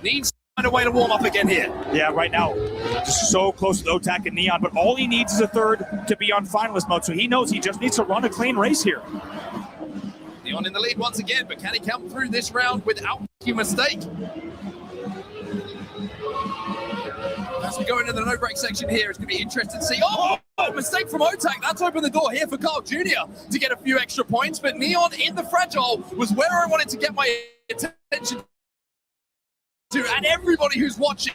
Needs to find a way to warm up again here. Yeah, right now, just so close to Otak and Neon, but all he needs is a 3rd to be on finalist mode, so he knows he just needs to run a clean race here. Neon in the lead once again, but can he come through this round without making a mistake? As we go into the no-break section here, it's going to be interesting to see. Oh, mistake from Otak. That's opened the door here for Carl Jr. to get a few extra points, but Neon in the fragile was where I wanted to get my attention to, and everybody who's watching,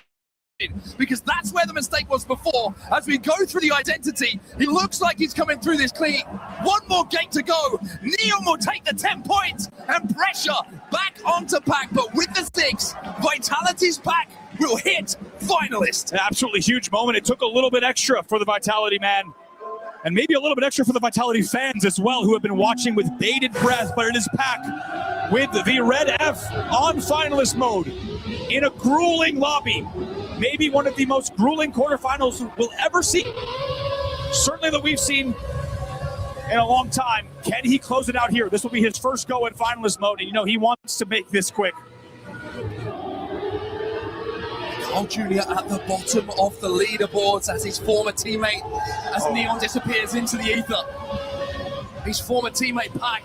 because that's where the mistake was before. As we go through the identity, he looks like he's coming through this clean. One more gate to go. Neon will take the 10 points and pressure back onto Pac, but with the 6, Vitality's Pac will hit finalist. An absolutely huge moment. It took a little bit extra for the Vitality man And maybe a little bit extra for the Vitality fans as well, who have been watching with bated breath. But it is Pack with the red F on finalist mode in a grueling lobby. Maybe one of the most grueling quarterfinals we'll ever see. Certainly that we've seen in a long time. Can he close it out here? This will be his first go in finalist mode, and you know he wants to make this quick. Carl Jr. at the bottom of the leaderboards as his former teammate, as Neon disappears into the ether. His former teammate Pack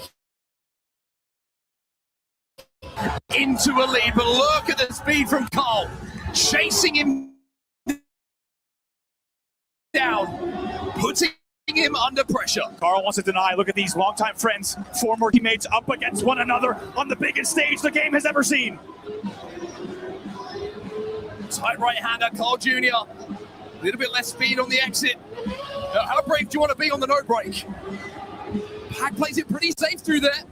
into a lead, but look at the speed from Carl, chasing him down, putting him under pressure. Carl wants to deny. Look at these longtime friends, former teammates up against one another on the biggest stage the game has ever seen. Tight right-hander, Carl Jr. A little bit less speed on the exit. How brave do you want to be on the no break? Pack plays it pretty safe through there,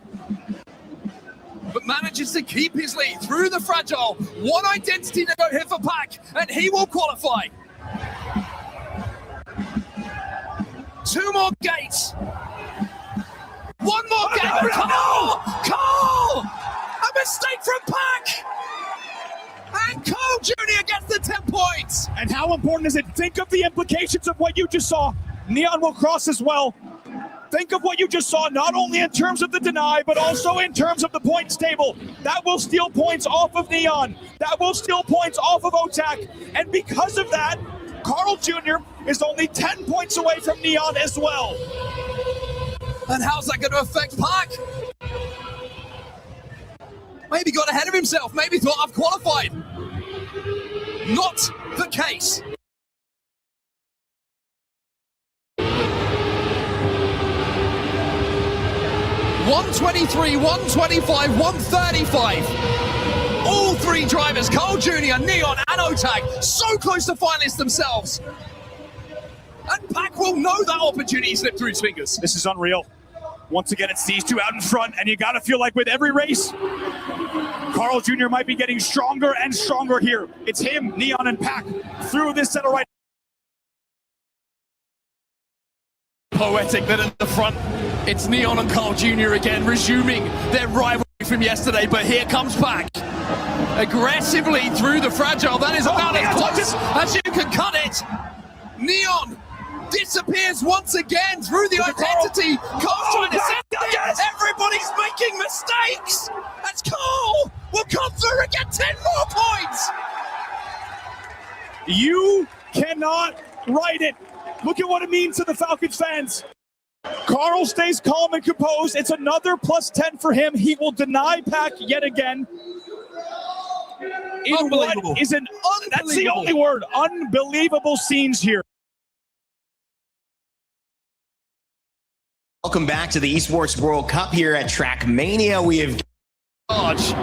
but manages to keep his lead through the fragile. One identity to go here for Pack, and he will qualify. 2 more gates. 1 more gate. Carl! A mistake from Pack! And Carl Jr. gets the 10 points. And how important is it? Think of the implications of what you just saw. Neon will cross as well. Think of what you just saw, not only in terms of the deny, but also in terms of the points table. That will steal points off of Neon. That will steal points off of OTAC. And because of that, Carl Jr. is only 10 points away from Neon as well. And how's that going to affect Pack? Maybe got ahead of himself. Maybe thought, I've qualified. Not the case. $123, $125, $135. All 3 drivers, Carl Jr., Neon, and OTAG, so close to finalists themselves. And Pack will know that opportunity slipped through his fingers. This is unreal. Once again, it's these 2 out in front, and you got to feel like with every race, Carl Jr. might be getting stronger and stronger here. It's him, Neon, and Pack through this set of right. Poetic that at the front, it's Neon and Carl Jr. again, resuming their rivalry from yesterday, but here comes Pack. Aggressively through the fragile. That is about as close as you can cut it. Neon disappears once again through the identity. Carl's trying to set it. Everybody's making mistakes. That's Carl will come through and get 10 more points. You cannot write it. Look at what it means to the Falcons fans. Carl stays calm and composed. It's another +10 for him. He will deny Pack yet again. In what is an that's the only word. Unbelievable scenes here. Welcome back to the Esports World Cup here at Trackmania. We have as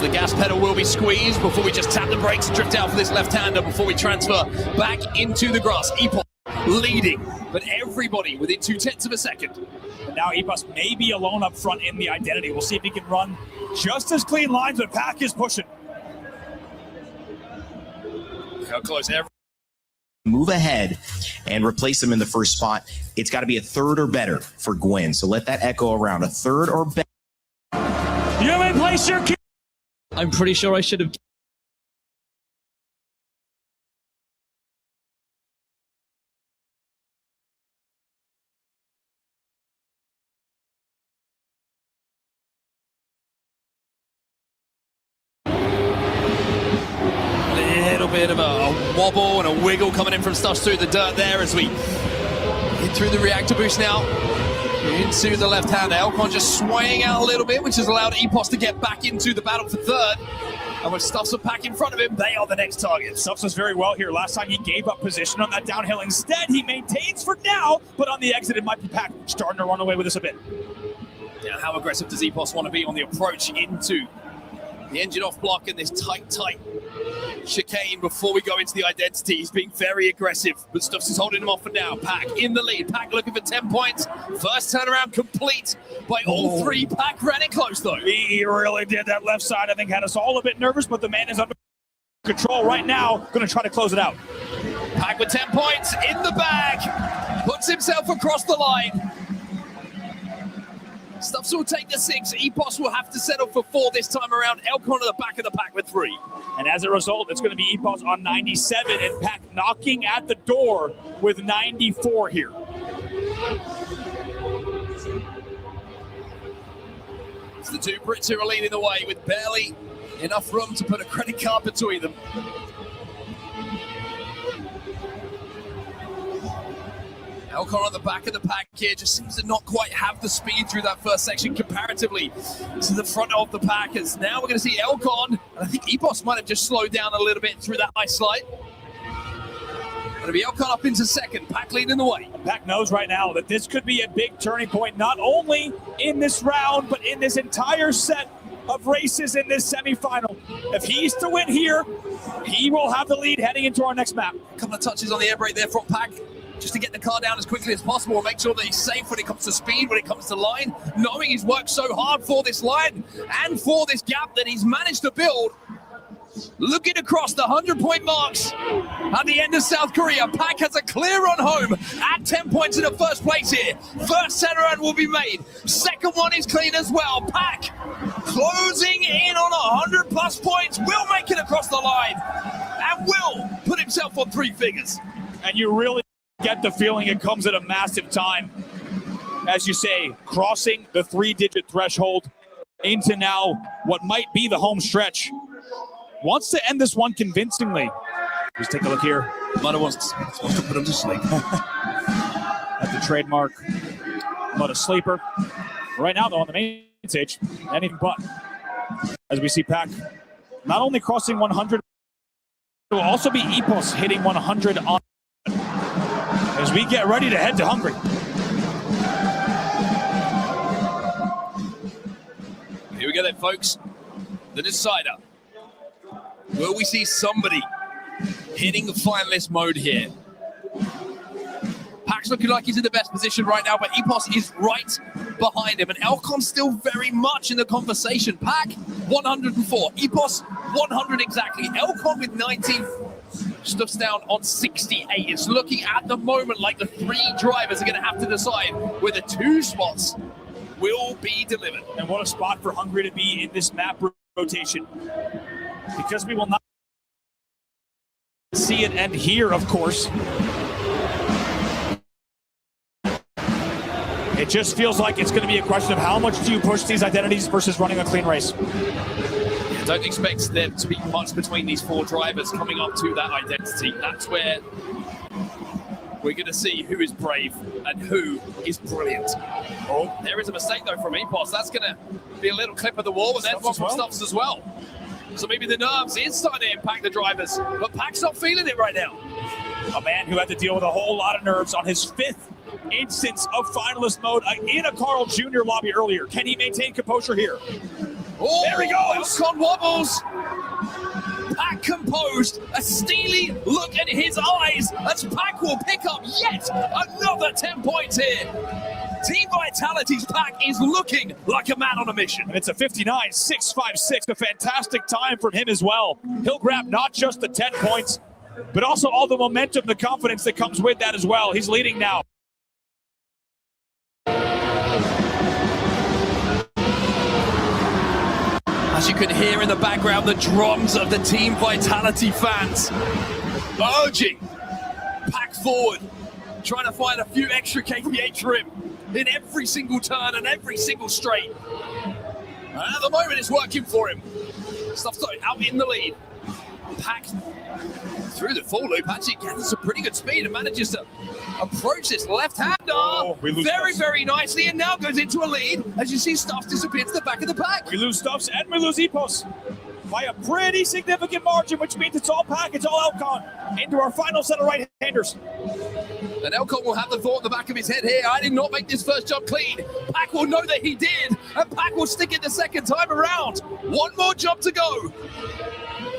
the gas pedal will be squeezed before we just tap the brakes and drift out for this left-hander before we transfer back into the grass. Epos leading, but everybody within 0.2 of a second. And now Epos may be alone up front in the identity. We'll see if he can run just as clean lines, but Pack is pushing. How close every move ahead and replace him in the first spot. It's got to be a 3rd or better for Gwen. So let that echo around. A 3rd or better. You may place your key. I'm pretty sure I should have. Bit of a wobble and a wiggle coming in from Stuffs through the dirt there as we hit through the reactor boost now into the left hand. Elcon just swaying out a little bit, which has allowed Epos to get back into the battle for 3rd. And with Stuffs and Pack in front of him, they are the next target. Stuffs does very well here. Last time he gave up position on that downhill. Instead, he maintains for now, but on the exit, it might be Pack starting to run away with us a bit. Yeah, how aggressive does Epos want to be on the approach into the engine off block in this tight chicane before we go into the identity? He's being very aggressive, but Stuffs is holding him off for now. Pack in the lead. Pack looking for 10 points. First turnaround complete by all 3. Pack ran it close, though. He really did. That left side, I think, had us all a bit nervous, but the man is under control right now. Going to try to close it out. Pack with 10 points in the bag. Puts himself across the line. Stuffs will take the 6. Epos will have to settle for 4 this time around. Elcon at the back of the pack with 3. And as a result, it's going to be Epos on 97 and Pack knocking at the door with 94 here. It's the two Brits who are leading the way with barely enough room to put a credit card between them. Elcon on the back of the pack here just seems to not quite have the speed through that first section comparatively to the front of the pack. As now we're going to see Elcon, and I think Epos might have just slowed down a little bit through that high slide. Going to be Elcon up into second, Pack leading the way. Pack knows right now that this could be a big turning point, not only in this round, but in this entire set of races in this semifinal. If he's to win here, he will have the lead heading into our next map. A couple of touches on the air brake there from Pack, just to get the car down as quickly as possible and make sure that he's safe when it comes to speed, when it comes to line, knowing he's worked so hard for this line and for this gap that he's managed to build. Looking across the 100-point marks at the end of South Korea, Pack has a clear run home at 10 points in the first place here. First center run will be made. Second one is clean as well. Pack closing in on 100+ points, will make it across the line and will put himself on 3 figures. And you really get the feeling it comes at a massive time. As you say, crossing the 3-digit threshold into now what might be the home stretch. Wants to end this one convincingly. Just take a look here. Mudda wants to put him to sleep. At the trademark Mudda sleeper. Right now, though, on the main stage, anything but. As we see Pack not only crossing 100, it will also be Epos hitting 100 on as we get ready to head to Hungary. Here we go then, folks. The decider. Will we see somebody hitting the finalist mode here? Pack's looking like he's in the best position right now, but Epos is right behind him, and Elcon's still very much in the conversation. Pack, 104. Epos, 100 exactly. Elcon with 19. Stuff's down on 68. It's looking at the moment like the 3 drivers are going to have to decide where the 2 spots will be delivered. And what a spot for Hungary to be in this map rotation. Because we will not see it end here, of course. It just feels like it's going to be a question of how much do you push these identities versus running a clean race. I don't expect there to be much between these 4 drivers coming up to that identity. That's where we're going to see who is brave and who is brilliant. Oh, there is a mistake, though, from Epos. That's going to be a little clip of the wall, and then one from Stuffs as well. So maybe the nerves is starting to impact the drivers, but Pack's not feeling it right now. A man who had to deal with a whole lot of nerves on his 5th instance of finalist mode in a Carl Jr. lobby earlier. Can he maintain composure here? Oh, there he goes. Elcon wobbles. Pack composed, a steely look in his eyes as Pack will pick up yet another 10 points here. Team Vitality's Pack is looking like a man on a mission. And it's a 59.656, a fantastic time from him as well. He'll grab not just the 10 points, but also all the momentum, the confidence that comes with that as well. He's leading now. As you can hear in the background, the drums of the Team Vitality fans urging Pack forward, trying to find a few extra kph for him in every single turn and every single straight. And at the moment, it's working for him. Stuff's out in the lead. Pack through the full loop, actually gets some pretty good speed and manages to approach this left-hander very nicely, and now goes into a lead as you see Stuffs disappear to the back of the pack. We lose Stuffs and we lose Epos by a pretty significant margin, which means it's all Pack, it's all Elcon into our final set of right-handers. And Elcon will have the thought in the back of his head here, I did not make this first jump clean. Pack will know that he did, and Pack will stick it the second time around. One more jump to go.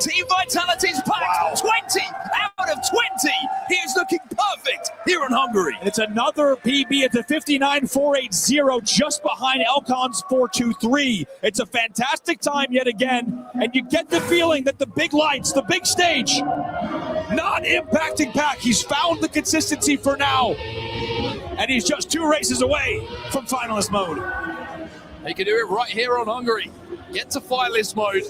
Team Vitality's Pack, 20 out of 20. He is looking perfect here in Hungary. And it's another PB at the 59.480, just behind Elcon's 4.23. It's a fantastic time yet again, and you get the feeling that the big lights, the big stage, not impacting Pac. He's found the consistency for now. And he's just 2 races away from finalist mode. He can do it right here on Hungary. Get to finalist mode.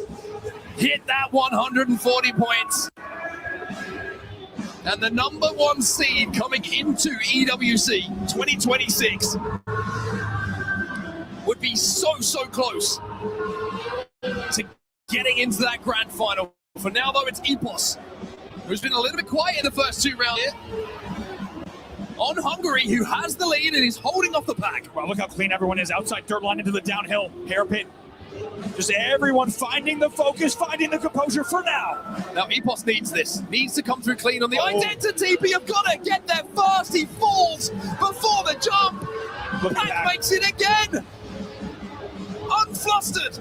Hit that 140 points. And the number 1 seed coming into EWC 2026 would be so close to getting into that grand final. For now, though, it's Epos, who's been a little bit quiet in the first 2 rounds here. On Hungary, who has the lead and is holding off the pack. Well, look how clean everyone is. Outside dirt line into the downhill hairpin. Just everyone finding the focus, finding the composure for now. Now, Epos needs this. Needs to come through clean on the identity, but you've got to get there first. He falls before the jump. Pac makes it again. Unflustered.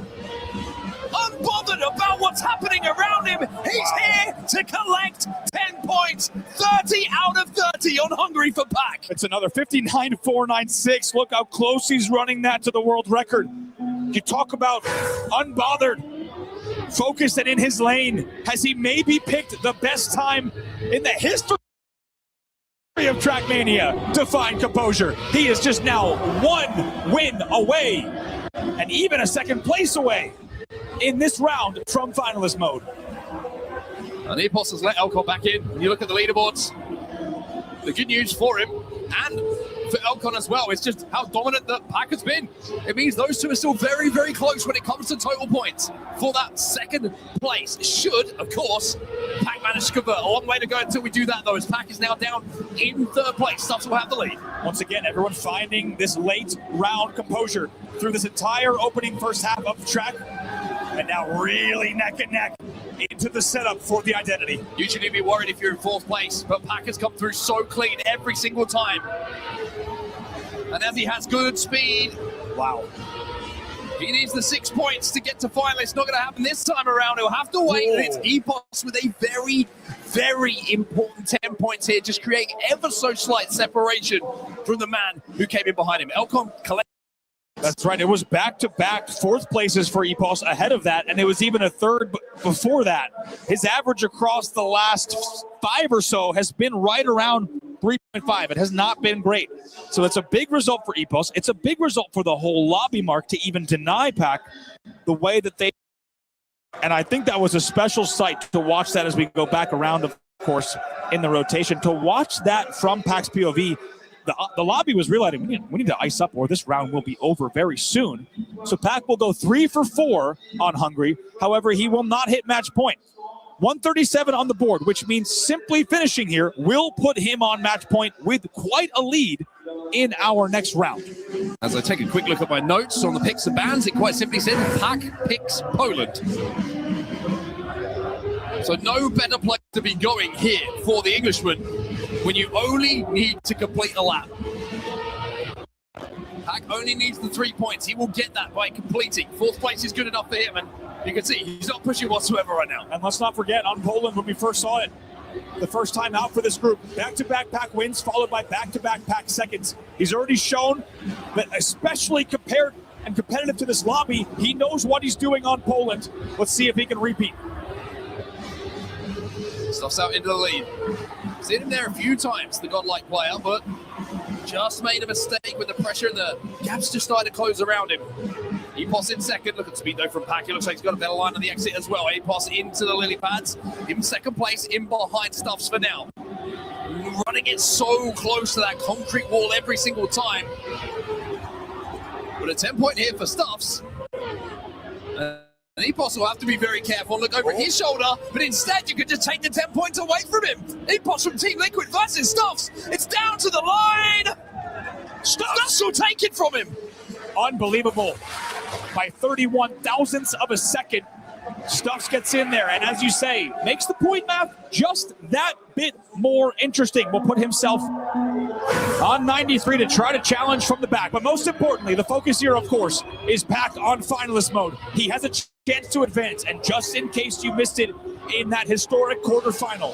Unbothered about what's happening around him. He's here to collect 10 points. 30 out of 30 on Hungary for Pac. It's another 59.496. Look how close he's running that to the world record. You talk about unbothered, focused and in his lane. Has he maybe picked the best time in the history of Trackmania to find composure? He is just now 1 win away and even a 2nd place away in this round from finalist mode. And Epos has let Elcon back in. You look at the leaderboards. The good news for him and for Elcon as well is just how dominant the Pac has been. It means those two are still very close when it comes to total points for that 2nd place. Should, of course, Pac manage to convert. A long way to go until we do that, though, as Pac is now down in 3rd place. Stuffs will have the lead. Once again, everyone finding this late round composure through this entire opening first half of the track. And now really neck and neck into the setup for the identity. Usually you'd be worried if you're in 4th place, but Pac has come through so clean every single time. And as he has good speed, wow. He needs the 6 points to get to final. It's not going to happen this time around. He'll have to wait. And it's Epos with a very important 10 points here, just creating ever so slight separation from the man who came in behind him. Elcon collects. That's right. It was back-to-back 4th places for Epos ahead of that, and it was even a 3rd before that. His average across the last 5 or so has been right around 3.5. It has not been great. So it's a big result for Epos. It's a big result for the whole lobby, Mark, to even deny Pac the way that they... And I think that was a special sight to watch that as we go back around, of course, in the rotation. To watch that from Pac's POV, the lobby was realizing we need to ice up or this round will be over very soon. So Pac will go 3 for 4 on Hungary. However, he will not hit match point. 137 on the board, which means simply finishing here will put him on match point with quite a lead in our next round. As I take a quick look at my notes on the picks and bans, it quite simply said Pac picks Poland. So no better place to be going here for the Englishman when you only need to complete a lap. Pac only needs the 3 points. He will get that by completing. 4th place is good enough for him, and you can see he's not pushing whatsoever right now. And let's not forget, on Poland, when we first saw it, the first time out for this group, back-to-back Pac wins, followed by back-to-back Pac seconds. He's already shown that, especially compared and competitive to this lobby, he knows what he's doing on Poland. Let's see if he can repeat. Stuffs out into the lead. Seen him there a few times, the godlike player, but just made a mistake with the pressure and the gaps just started to close around him. Epos in 2nd. Look at the speed though from Pac. It looks like he's got a better line on the exit as well. Epos into the lily pads. In 2nd place, in behind Stuffs for now. Running it so close to that concrete wall every single time. But a 10-point here for Stuffs. And Epos will have to be very careful and look over his shoulder, but instead you could just take the 10 points away from him. Epos from Team Liquid versus Stuffs. It's down to the line. Stuffs will take it from him. Unbelievable. By 31 thousandths of a second, Stuffs gets in there, and as you say, makes the point math just that bit more interesting. Will put himself on 93 to try to challenge from the back. But most importantly, the focus here, of course, is Pac on finalist mode. He has a chance to advance, and just in case you missed it in that historic quarterfinal,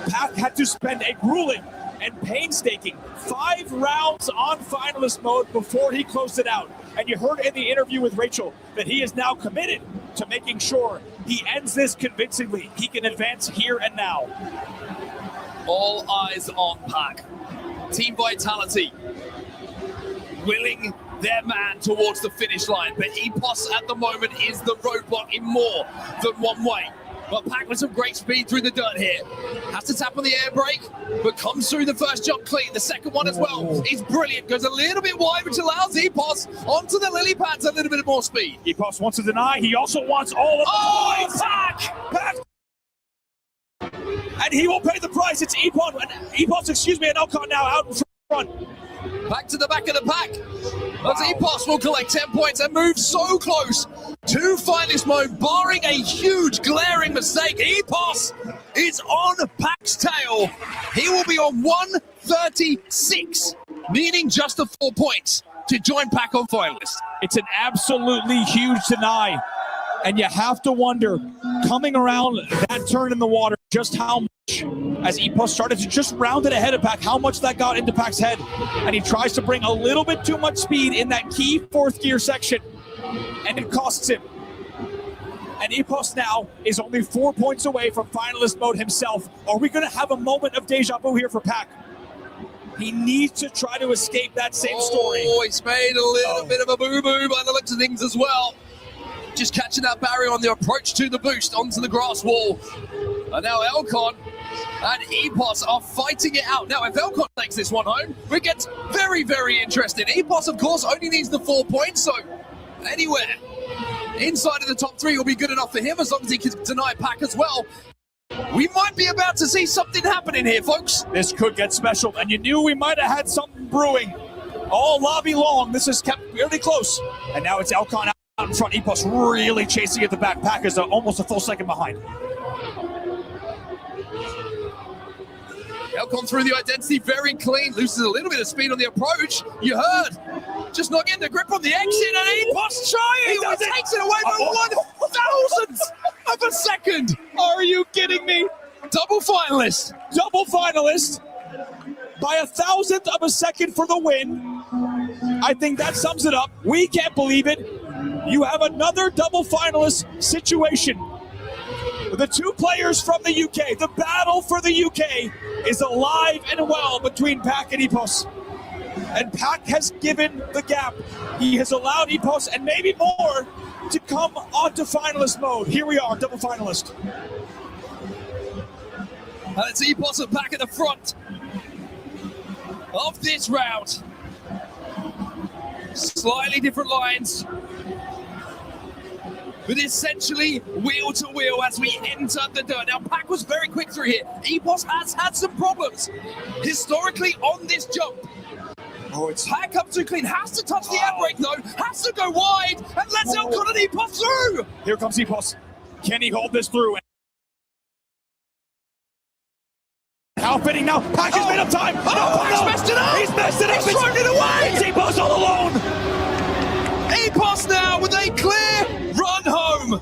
Pac had to spend a grueling and painstaking 5 rounds on finalist mode before he closed it out. And you heard in the interview with Rachel that he is now committed to making sure he ends this convincingly. He can advance here and now. All eyes on Pack. Team Vitality willing their man towards the finish line, but Epos at the moment is the roadblock in more than one way. But Pack with some great speed through the dirt here. Has to tap on the air brake, but comes through the first jump clean. The second one as well is brilliant. Goes a little bit wide, which allows Epos onto the lily pads a little bit more speed. Epos wants to deny. He also wants all of the points. Pack! And he will pay the price. It's Epos, and Elcon now out in front. Back to the back of the pack. As Epos will collect 10 points and move so close to finalist mode, barring a huge glaring mistake. Epos is on Pack's tail. He will be on 136, needing just the 4 points to join Pack on finalist. It's an absolutely huge deny. And you have to wonder, coming around that turn in the water, just how much, as Epos started to just round it ahead of Pack, how much that got into Pack's head. And he tries to bring a little bit too much speed in that key fourth gear section, and it costs him. And Epos now is only 4 points away from finalist mode himself. Are we going to have a moment of deja vu here for Pack? He needs to try to escape that same story. Oh, he's made a little bit of a boo-boo by the looks of things as well. Just catching that barrier on the approach to the boost onto the grass wall. And now Elcon and Epos are fighting it out. Now, if Elcon takes this one home, it gets very, very interesting. Epos, of course, only needs the 4 points, so anywhere inside of the top three will be good enough for him, as long as he can deny Pack as well. We might be about to see something happening here, folks. This could get special, and you knew we might have had something brewing all lobby long. This is kept really close, and now it's Elcon out in front. Epos really chasing at the back. Pack is almost a full second behind. Elcon through the identity, very clean, loses a little bit of speed on the approach. You heard, just not getting the grip on the exit, and Epos trying, he takes it away by 1,000th of a second. Are you kidding me? Double finalist. Double finalist by 1,000th of a second for the win. I think that sums it up. We can't believe it. You have another double finalist situation. The two players from the UK, the battle for the UK is alive and well between Pack and Epos. And Pack has given the gap. He has allowed Epos and maybe more to come onto finalist mode. Here we are, double finalist. And it's Epos and Pack at the front of this round. Slightly different lines, but essentially wheel to wheel as we enter the dirt. Now, Pack was very quick through here. Epos has had some problems historically on this jump. Pack comes through clean, has to touch the air brake though, has to go wide, and lets Elcon and Epos through. Here comes Epos. Can he hold this through? How fitting now. Pack has made up time. Pack's messed it up. He's messed it up. He's thrown it away. It's Epos all alone. Epos now with a clear run home.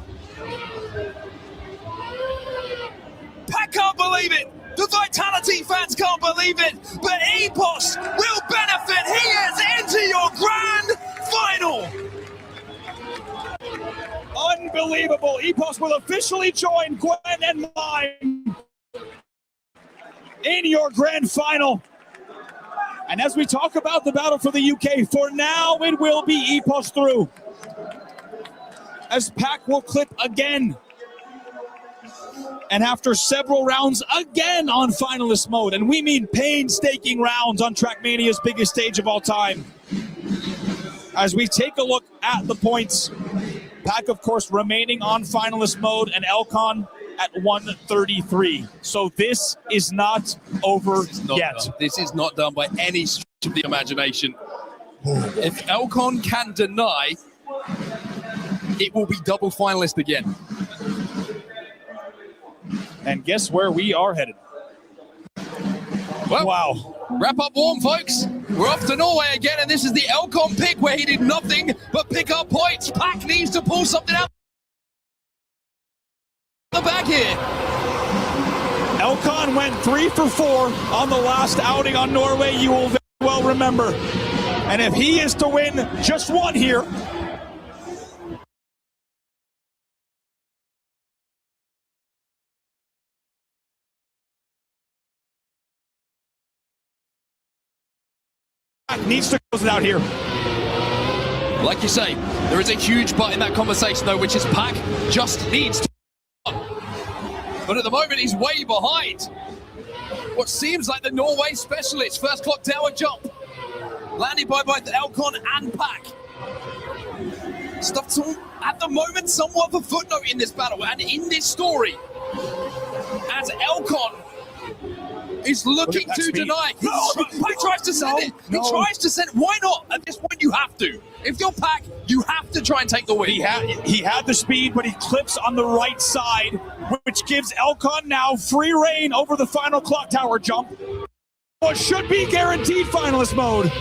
Pack can't believe it. The Vitality fans can't believe it. But Epos will benefit. He is into your grand final. Unbelievable. Epos will officially join Gwen and Mime in your grand final. And as we talk about the battle for the UK, for now it will be Epos through, as Pack will clip again. And after several rounds again on finalist mode, and we mean painstaking rounds on Trackmania's biggest stage of all time. As we take a look at the points, Pack of course remaining on finalist mode, and Elcon at 133. So this is not over yet. Done. This is not done by any stretch of the imagination. If Elcon can deny, it will be double finalist again. And guess where we are headed? Well, wow. Wrap up warm, folks. We're off to Norway again, and this is the Elcon pick where he did nothing but pick up points. Pack needs to pull something out the back here. Elcon went 3 for 4 on the last outing on Norway, you will very well remember. And if he is to win just one here, Needs to close it out here. Like you say, there is a huge but in that conversation though, which is Pac just needs to. But at the moment, he's way behind. What seems like the Norway specialist. First clock tower jump. Landed by both Elcon and Pac. Stuff to, at the moment, somewhat of a footnote in this battle and in this story. As Elcon is looking to deny. Pac tries to send it. He tries to send it. Why not? At this point, you have to. If you're Pac, you have to try and take the win. He had the speed, but he clips on the right side, which gives Elcon now free reign over the final clock tower jump. What should be guaranteed finalist mode.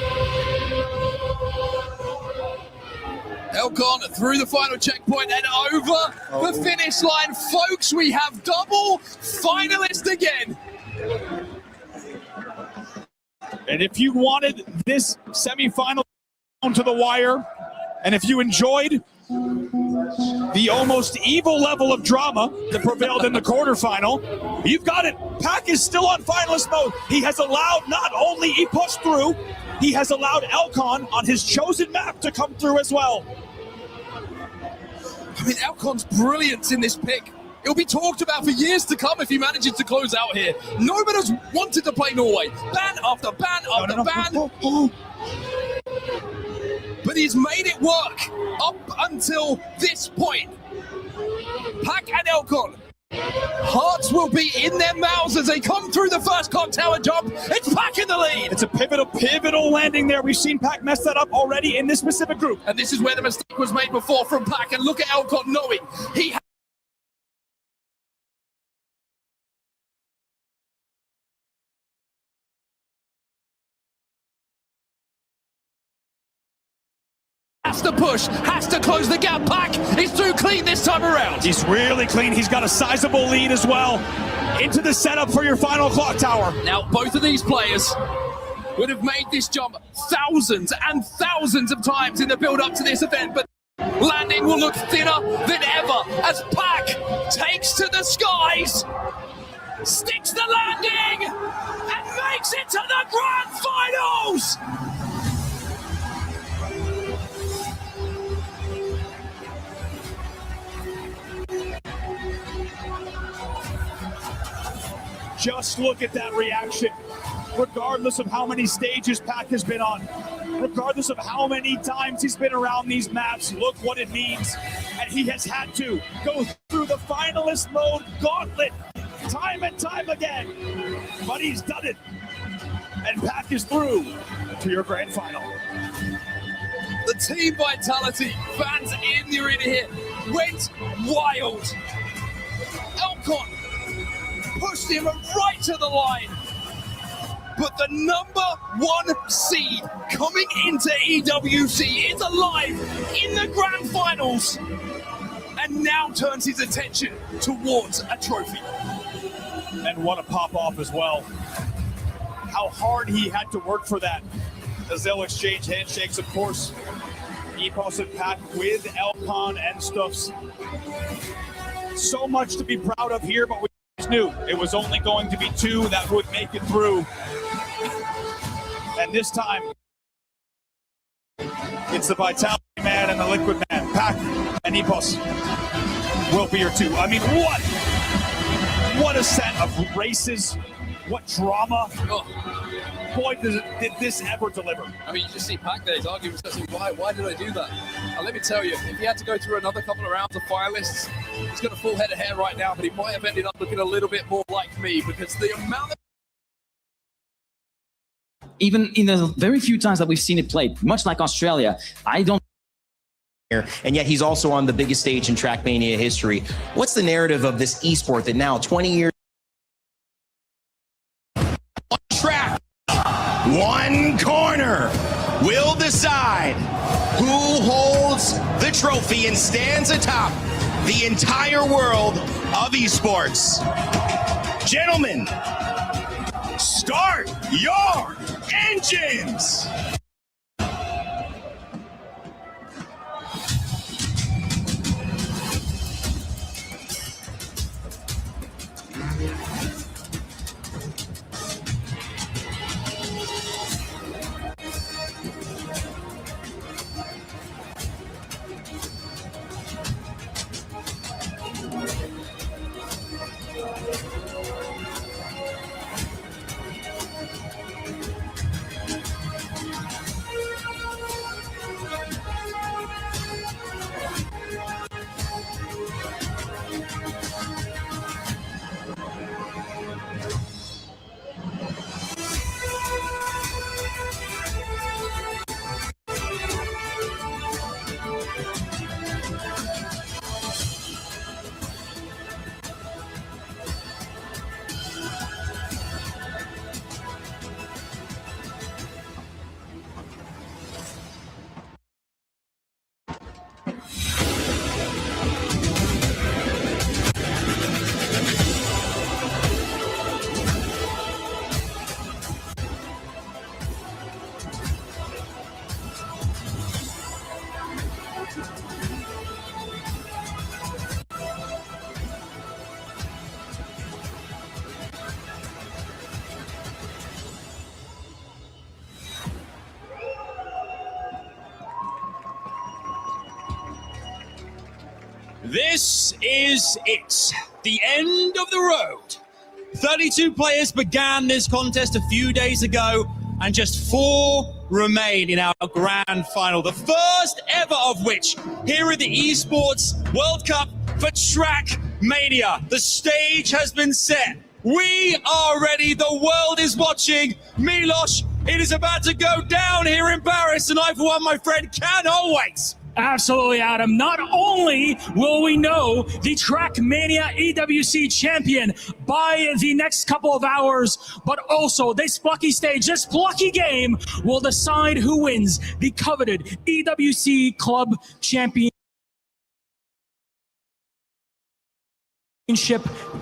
Elcon through the final checkpoint and over the finish line. Folks, we have double finalist again. And if you wanted this semifinal down to the wire, and if you enjoyed the almost evil level of drama that prevailed in the quarterfinal, you've got it. Pac is still on finalist mode. He has allowed not only Epos through, he has allowed Elcon on his chosen map to come through as well. I mean, Elcon's brilliance in this pick. It'll be talked about for years to come if he manages to close out here. Nobody's wanted to play Norway. Ban after ban after ban. But he's made it work up until this point. Pac and Elcon, hearts will be in their mouths as they come through the first clock tower jump. It's Pac in the lead. It's a pivotal landing there. We've seen Pac mess that up already in this specific group. And this is where the mistake was made before from Pac. And look at Elcon knowing he has to push, has to close the gap. Pac is too clean this time around. He's really clean. He's got a sizable lead as well. Into the setup for your final clock tower. Now, both of these players would have made this jump thousands and thousands of times in the build-up to this event, but landing will look thinner than ever as Pac takes to the skies, sticks the landing, and makes it to the grand finals! Just look at that reaction. Regardless of how many stages Pac has been on, regardless of how many times he's been around these maps, look what it means. And he has had to go through the finalist mode gauntlet time and time again. But he's done it. And Pac is through to your grand final. The team vitality, fans in the arena here, went wild. Elcon pushed him right to the line. But the #1 seed coming into EWC is alive in the grand finals and now turns his attention towards a trophy. And what a pop off as well. How hard he had to work for that. As they'll exchange handshakes, of course. Epos and Pac with Elcon and Stuffs. So much to be proud of here, but we knew it was only going to be two that would make it through. And this time, it's the Vitality Man and the Liquid Man. Pac and Epos will be your two. I mean, what a set of races. What drama. Oh. Boy, did this ever deliver. I mean, you just see Pac there, he's arguing with himself, why did I do that? Let me tell you, if he had to go through another couple of rounds of finalists, he's got a full head of hair right now, but he might have ended up looking a little bit more like me because the amount of even in the very few times that we've seen it played, much like Australia, I don't. And yet he's also on the biggest stage in Trackmania history. What's the narrative of this esport that now 20 years on track, one corner will decide who holds the trophy and stands atop the entire world of esports. Gentlemen, start your engines! This is it, the end of the road. 32 players began this contest a few days ago, and just 4 remain in our grand final, the first ever of which here at the Esports World Cup for Trackmania. The stage has been set. We are ready. The world is watching. Milos, it is about to go down here in Paris, and I, for one, my friend, cannot wait. Absolutely, Adam. Not only will we know the Trackmania EWC champion by the next couple of hours, but also this plucky stage, this plucky game will decide who wins the coveted EWC Club Championship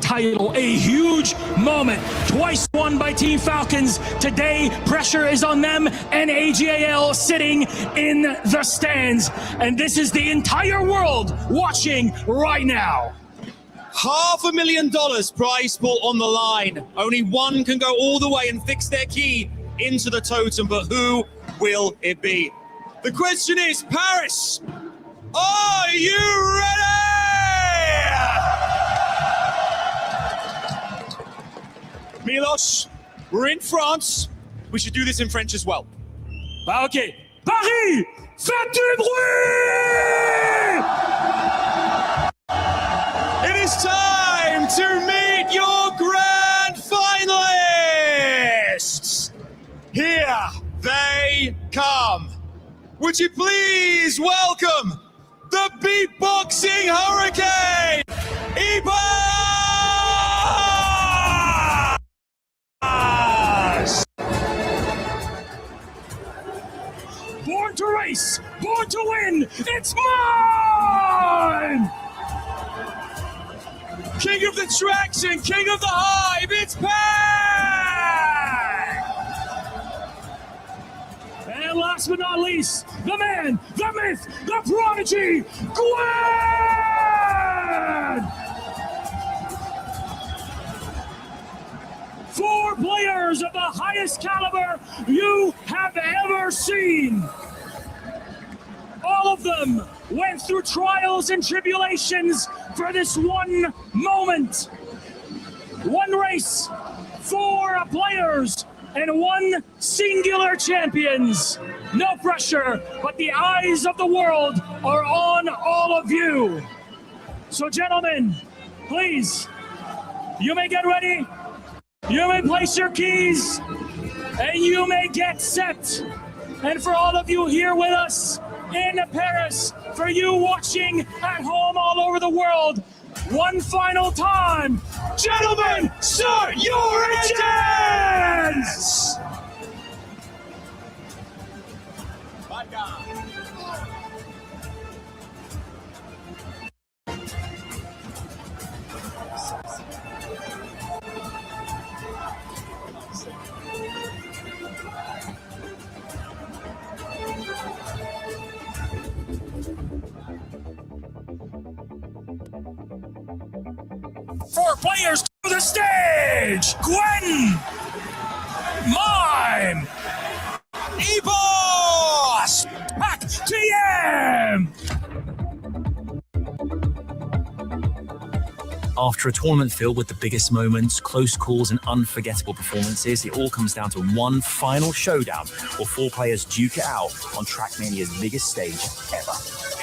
title. A huge moment, twice won by Team Falcons. Today, pressure is on them and AGAL sitting in the stands. And this is the entire world watching right now. $500,000 prize pool on the line. Only one can go all the way and fix their key into the totem, but who will it be? The question is, Paris, are you ready? Milos, we're in France. We should do this in French as well. Okay. Paris, faites du bruit! It is time to meet your grand finalists. Here they come. Would you please welcome the beatboxing hurricane, Born to race, born to win, it's mine! King of the tracks and king of the hive, it's Pack! And last but not least, the man, the myth, the prodigy, Gwen! 4 players of the highest caliber you have ever seen. All of them went through trials and tribulations for this one moment. One race, 4 players, and 1 singular champions. No pressure, but the eyes of the world are on all of you. So gentlemen, please, you may get ready. You may place your keys, and you may get set. And for all of you here with us in Paris, for you watching at home all over the world, one final time, gentlemen, start your engines! Four players to the stage! Gwen! Mime! Ebos! Pack TM! After a tournament filled with the biggest moments, close calls, and unforgettable performances, it all comes down to one final showdown where 4 players duke it out on Trackmania's biggest stage ever.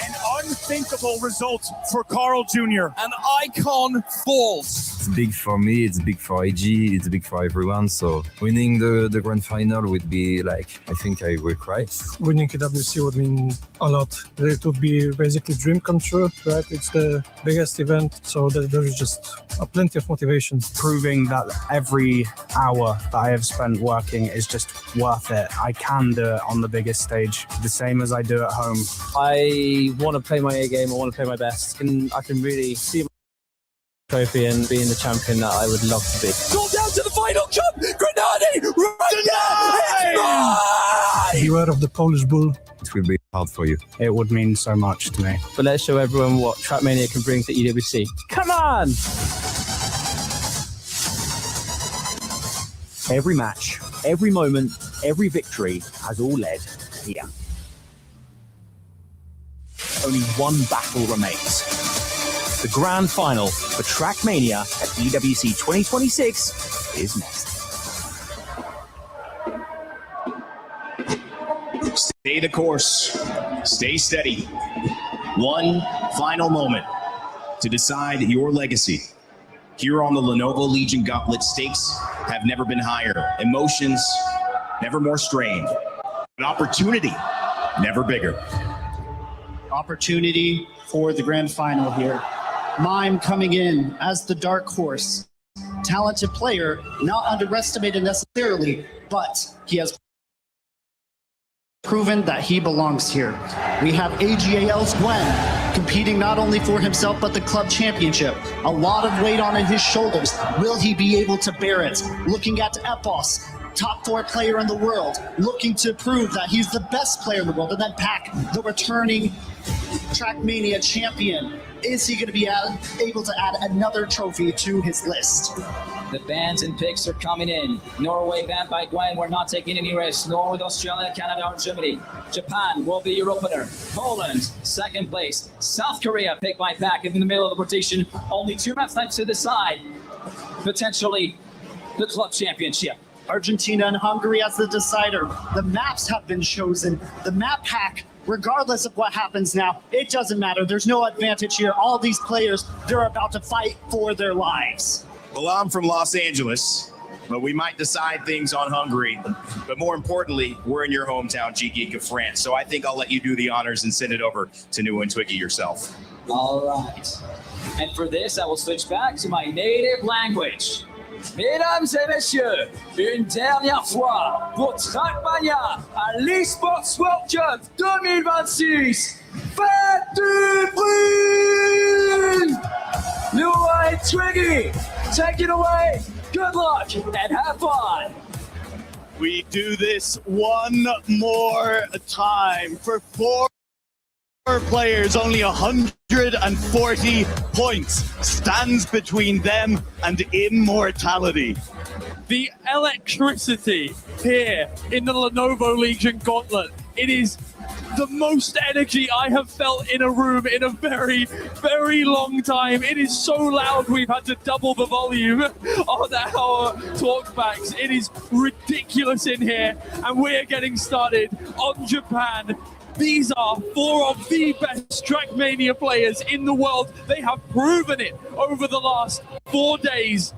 An unthinkable result for Carl Jr. An icon falls. It's big for me, it's big for IG, it's big for everyone. So winning the grand final would be like, I think I will cry. Winning KWC would mean a lot. It would be basically dream come true, right? It's the biggest event, so there is just plenty of motivation. Proving that every hour that I have spent working is just worth it. I can do it on the biggest stage, the same as I do at home. I want to play my A game, I want to play my best, and I can really see my trophy and being the champion that I would love to be. Go down to the final cup! Grenade! Right now! Beware of the Polish bull. It will be hard for you. It would mean so much to me. But let's show everyone what Trackmania can bring to EWC. Come on! Every match, every moment, every victory has all led here. Only one battle remains. The grand final for Trackmania at EWC 2026 is next. Stay the course. Stay steady. One final moment to decide your legacy. Here on the Lenovo Legion Gauntlet, stakes have never been higher. Emotions never more strained. An opportunity never bigger. Opportunity for the grand final here. Mime coming in as the dark horse. Talented player, not underestimated necessarily, but he has proven that he belongs here. We have AGAL's Gwen competing not only for himself but the club championship. A lot of weight on his shoulders. Will he be able to bear it? Looking at Epos, top 4 player in the world, looking to prove that he's the best player in the world. And then Pac, the returning Trackmania champion. Is he going to be able to add another trophy to his list? The bans and picks are coming in. Norway banned by Gwen. We're not taking any risks. Nor with Australia, Canada, or Germany. Japan will be your opener. Poland, second place. South Korea picked by Pac in the middle of the rotation. Only 2 maps left to decide. Potentially the club championship. Argentina and Hungary as the decider. The maps have been chosen. The map pack, regardless of what happens now, it doesn't matter. There's no advantage here. All these players, they're about to fight for their lives. Well, I'm from Los Angeles, but we might decide things on Hungary. But more importantly, we're in your hometown, G-Geek of France. So I think I'll let you do the honors and send it over to New and Twiggy yourself. All right. And for this, I will switch back to my native language. Mesdames et messieurs, une dernière fois pour Trackmania à l'eSports World Cup 2026. Faites du bruit! Noah and Twiggy, take it away. Good luck and have fun. We do this one more time for 4 players. Only 140 points stands between them and immortality. The electricity here in the Lenovo Legion Gauntlet, it is the most energy I have felt in a room in a very, very long time. It is so loud we've had to double the volume on our talkbacks. It is ridiculous in here, and we're getting started on Japan. These are 4 of the best Trackmania players in the world. They have proven it over the last 4 days,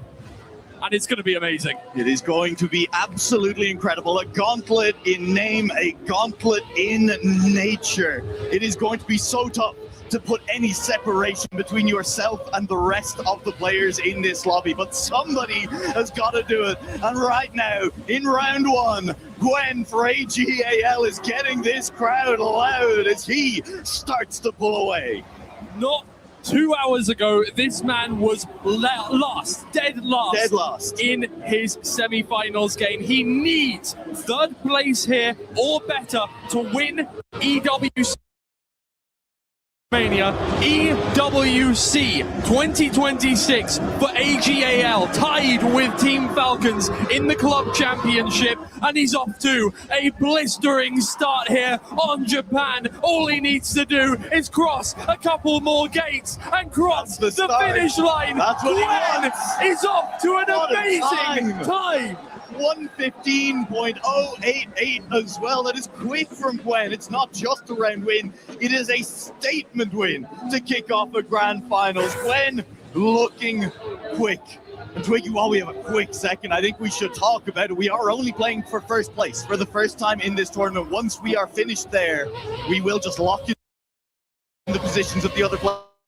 and it's going to be amazing. It is going to be absolutely incredible. A gauntlet in name, a gauntlet in nature. It is going to be so tough to put any separation between yourself and the rest of the players in this lobby, but somebody has got to do it. And right now, in round 1, Gwen for AGAL is getting this crowd loud as he starts to pull away. Not 2 hours ago, this man was dead last in his semi-finals game. He needs 3rd place here or better to win EWC. EWC 2026 for AGAL, tied with Team Falcons in the club championship, and he's off to a blistering start here on Japan. All he needs to do is cross a couple more gates and cross the finish line. Gwen is off to an amazing time. 115.088 as well. That is quick from Gwen. It's not just a round win, it is a statement win to kick off a grand finals. Gwen looking quick. And Twiggy, while we have a quick second, I think we should talk about it. We are only playing for 1st place for the first time in this tournament. Once we are finished there, we will just lock in the positions of the other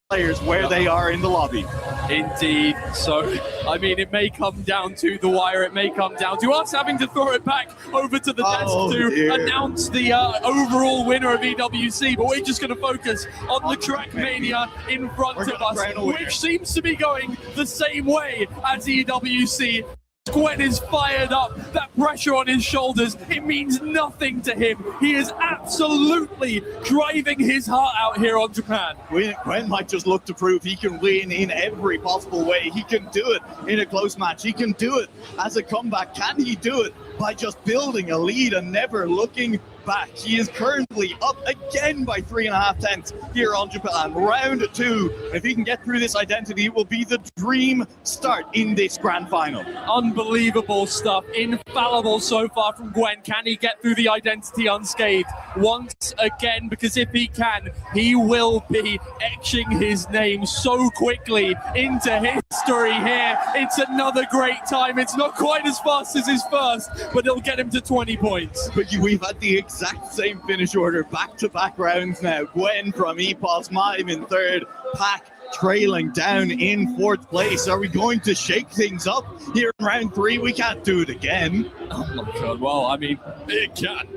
players where they are in the lobby. Indeed. So, I mean, it may come down to the wire. It may come down to us having to throw it back over to the desk to announce the overall winner of EWC. But we're just going to focus on the Trackmania in front of us, which seems to be going the same way as EWC. Gwen is fired up. That pressure on his shoulders, it means nothing to him. He is absolutely driving his heart out here on Japan. Gwen might just look to prove he can win in every possible way. He can do it in a close match. He can do it as a comeback. Can he do it by just building a lead and never looking back. He is currently up again by 3.5 tenths here on Japan. Round 2. If he can get through this identity, it will be the dream start in this grand final. Unbelievable stuff. Infallible so far from Gwen. Can he get through the identity unscathed once again? Because if he can, he will be etching his name so quickly into history here. It's another great time. It's not quite as fast as his first, but it'll get him to 20 points. But we've had the exact same finish order back-to-back rounds now. Gwen from EPOS, Mime in third, Pack trailing down in fourth place. Are we going to shake things up here in round 3? We can't do it again. Oh my god, well, I mean, it can.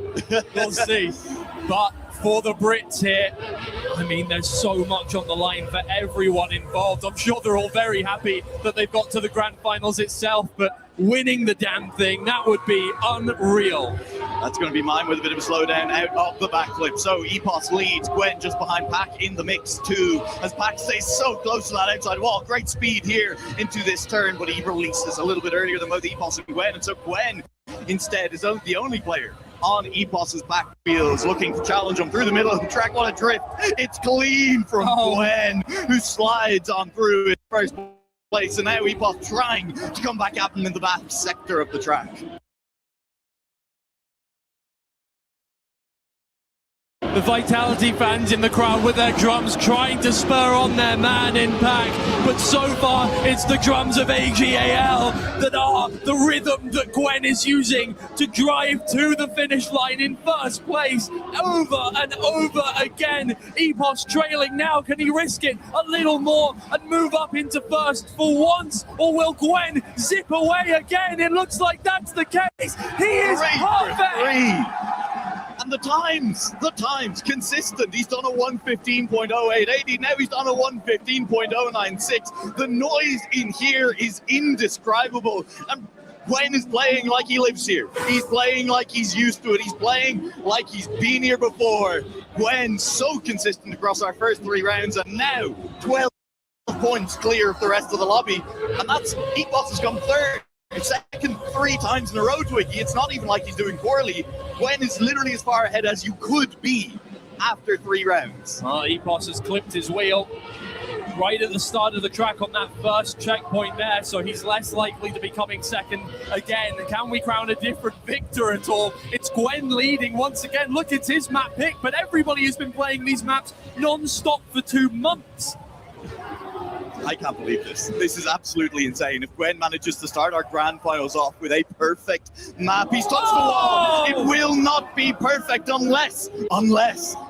We'll see. But for the Brits here, I mean, there's so much on the line for everyone involved. I'm sure they're all very happy that they've got to the grand finals itself, but winning the damn thing, that would be unreal. That's going to be Mime with a bit of a slowdown out of the backflip. So EPOS leads, Gwen just behind Pack in the mix too, as Pack stays so close to that outside wall. Great speed here into this turn, but he releases a little bit earlier than both EPOS and Gwen, and so Gwen instead is the only player on EPOS's back wheels looking to challenge him through the middle of the track. What a drift. It's clean from Gwen, who slides on through in first place, and now EPOS trying to come back at him in the back sector of the track. The Vitality fans in the crowd with their drums trying to spur on their man in Pack, but so far it's the drums of AGAL that are the rhythm that Gwen is using to drive to the finish line in first place over and over again. EPOS trailing now. Can he risk it a little more and move up into first for once, or will Gwen zip away again? It looks like that's the case. He is perfect. And the times, consistent. He's done a 1:15.0880. Now he's done a 1:15.096. The noise in here is indescribable. And Gwen is playing like he lives here. He's playing like he's used to it. He's playing like he's been here before. Gwen so consistent across our first 3 rounds, and now 12 points clear of the rest of the lobby. And that's EPOS has come third. Second 3 times in a row, Twiggy. It's not even like he's doing poorly. Gwen is literally as far ahead as you could be after 3 rounds. EPOS has clipped his wheel right at the start of the track on that first checkpoint there, so he's less likely to be coming second again. Can we crown a different victor at all? It's Gwen leading once again. Look, it's his map pick, but everybody has been playing these maps non-stop for 2 months. I can't believe this. This is absolutely insane. If Gwen manages to start our grand finals off with a perfect map, he's touched the wall. It will not be perfect unless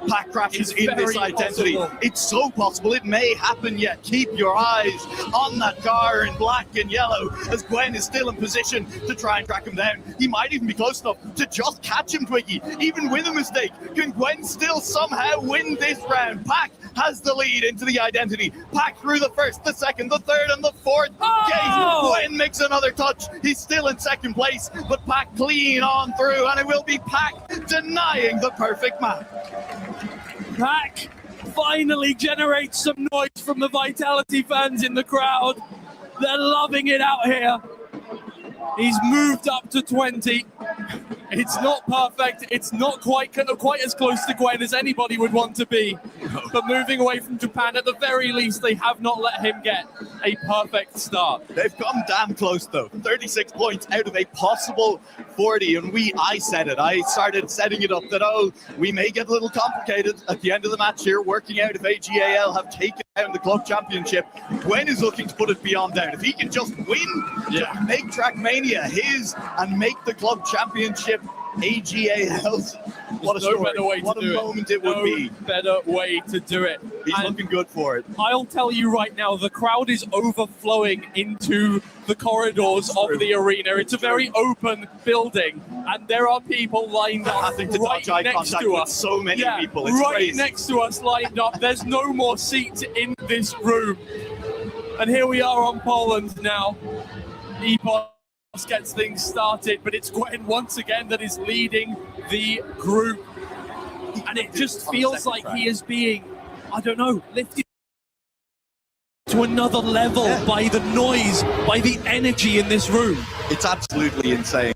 Pack crashes in this identity. Possible. It's so possible. It may happen yet. Keep your eyes on that car in black and yellow as Gwen is still in position to try and track him down. He might even be close enough to just catch him, Twiggy. Even with a mistake, can Gwen still somehow win this round? Pack has the lead into the identity. Pack through the first, the second, the third, and the fourth gate. Gwen makes another touch. He's still in second place, but Pack clean on through, and it will be Pack denying the perfect map. Pack finally generates some noise from the Vitality fans in the crowd. They're loving it out here. He's moved up to 20. It's not perfect. It's not quite as close to Gwen as anybody would want to be. But moving away from Japan, at the very least, they have not let him get a perfect start. They've come damn close, though. 36 points out of a possible 40. And I said it. I started setting it up that, we may get a little complicated at the end of the match here, working out if AGAL have taken down the club championship. Gwen is looking to put it beyond doubt. If he can just win to make Trackmania his and make the club championship AGAL's, what a story. What a moment it would be. No better way to do it. He's looking good for it. I'll tell you right now, the crowd is overflowing into the corridors of the arena. It's a very open building, and there are people lined up right next to us. So many people. It's right crazy. next to us, lined up. There's no more seats in this room. And here we are on Poland now. EPOS gets things started, but it's Gwen once again that is leading the group. And it just feels like he is being, I don't know, lifted to another level by the noise, by the energy in this room. It's absolutely insane.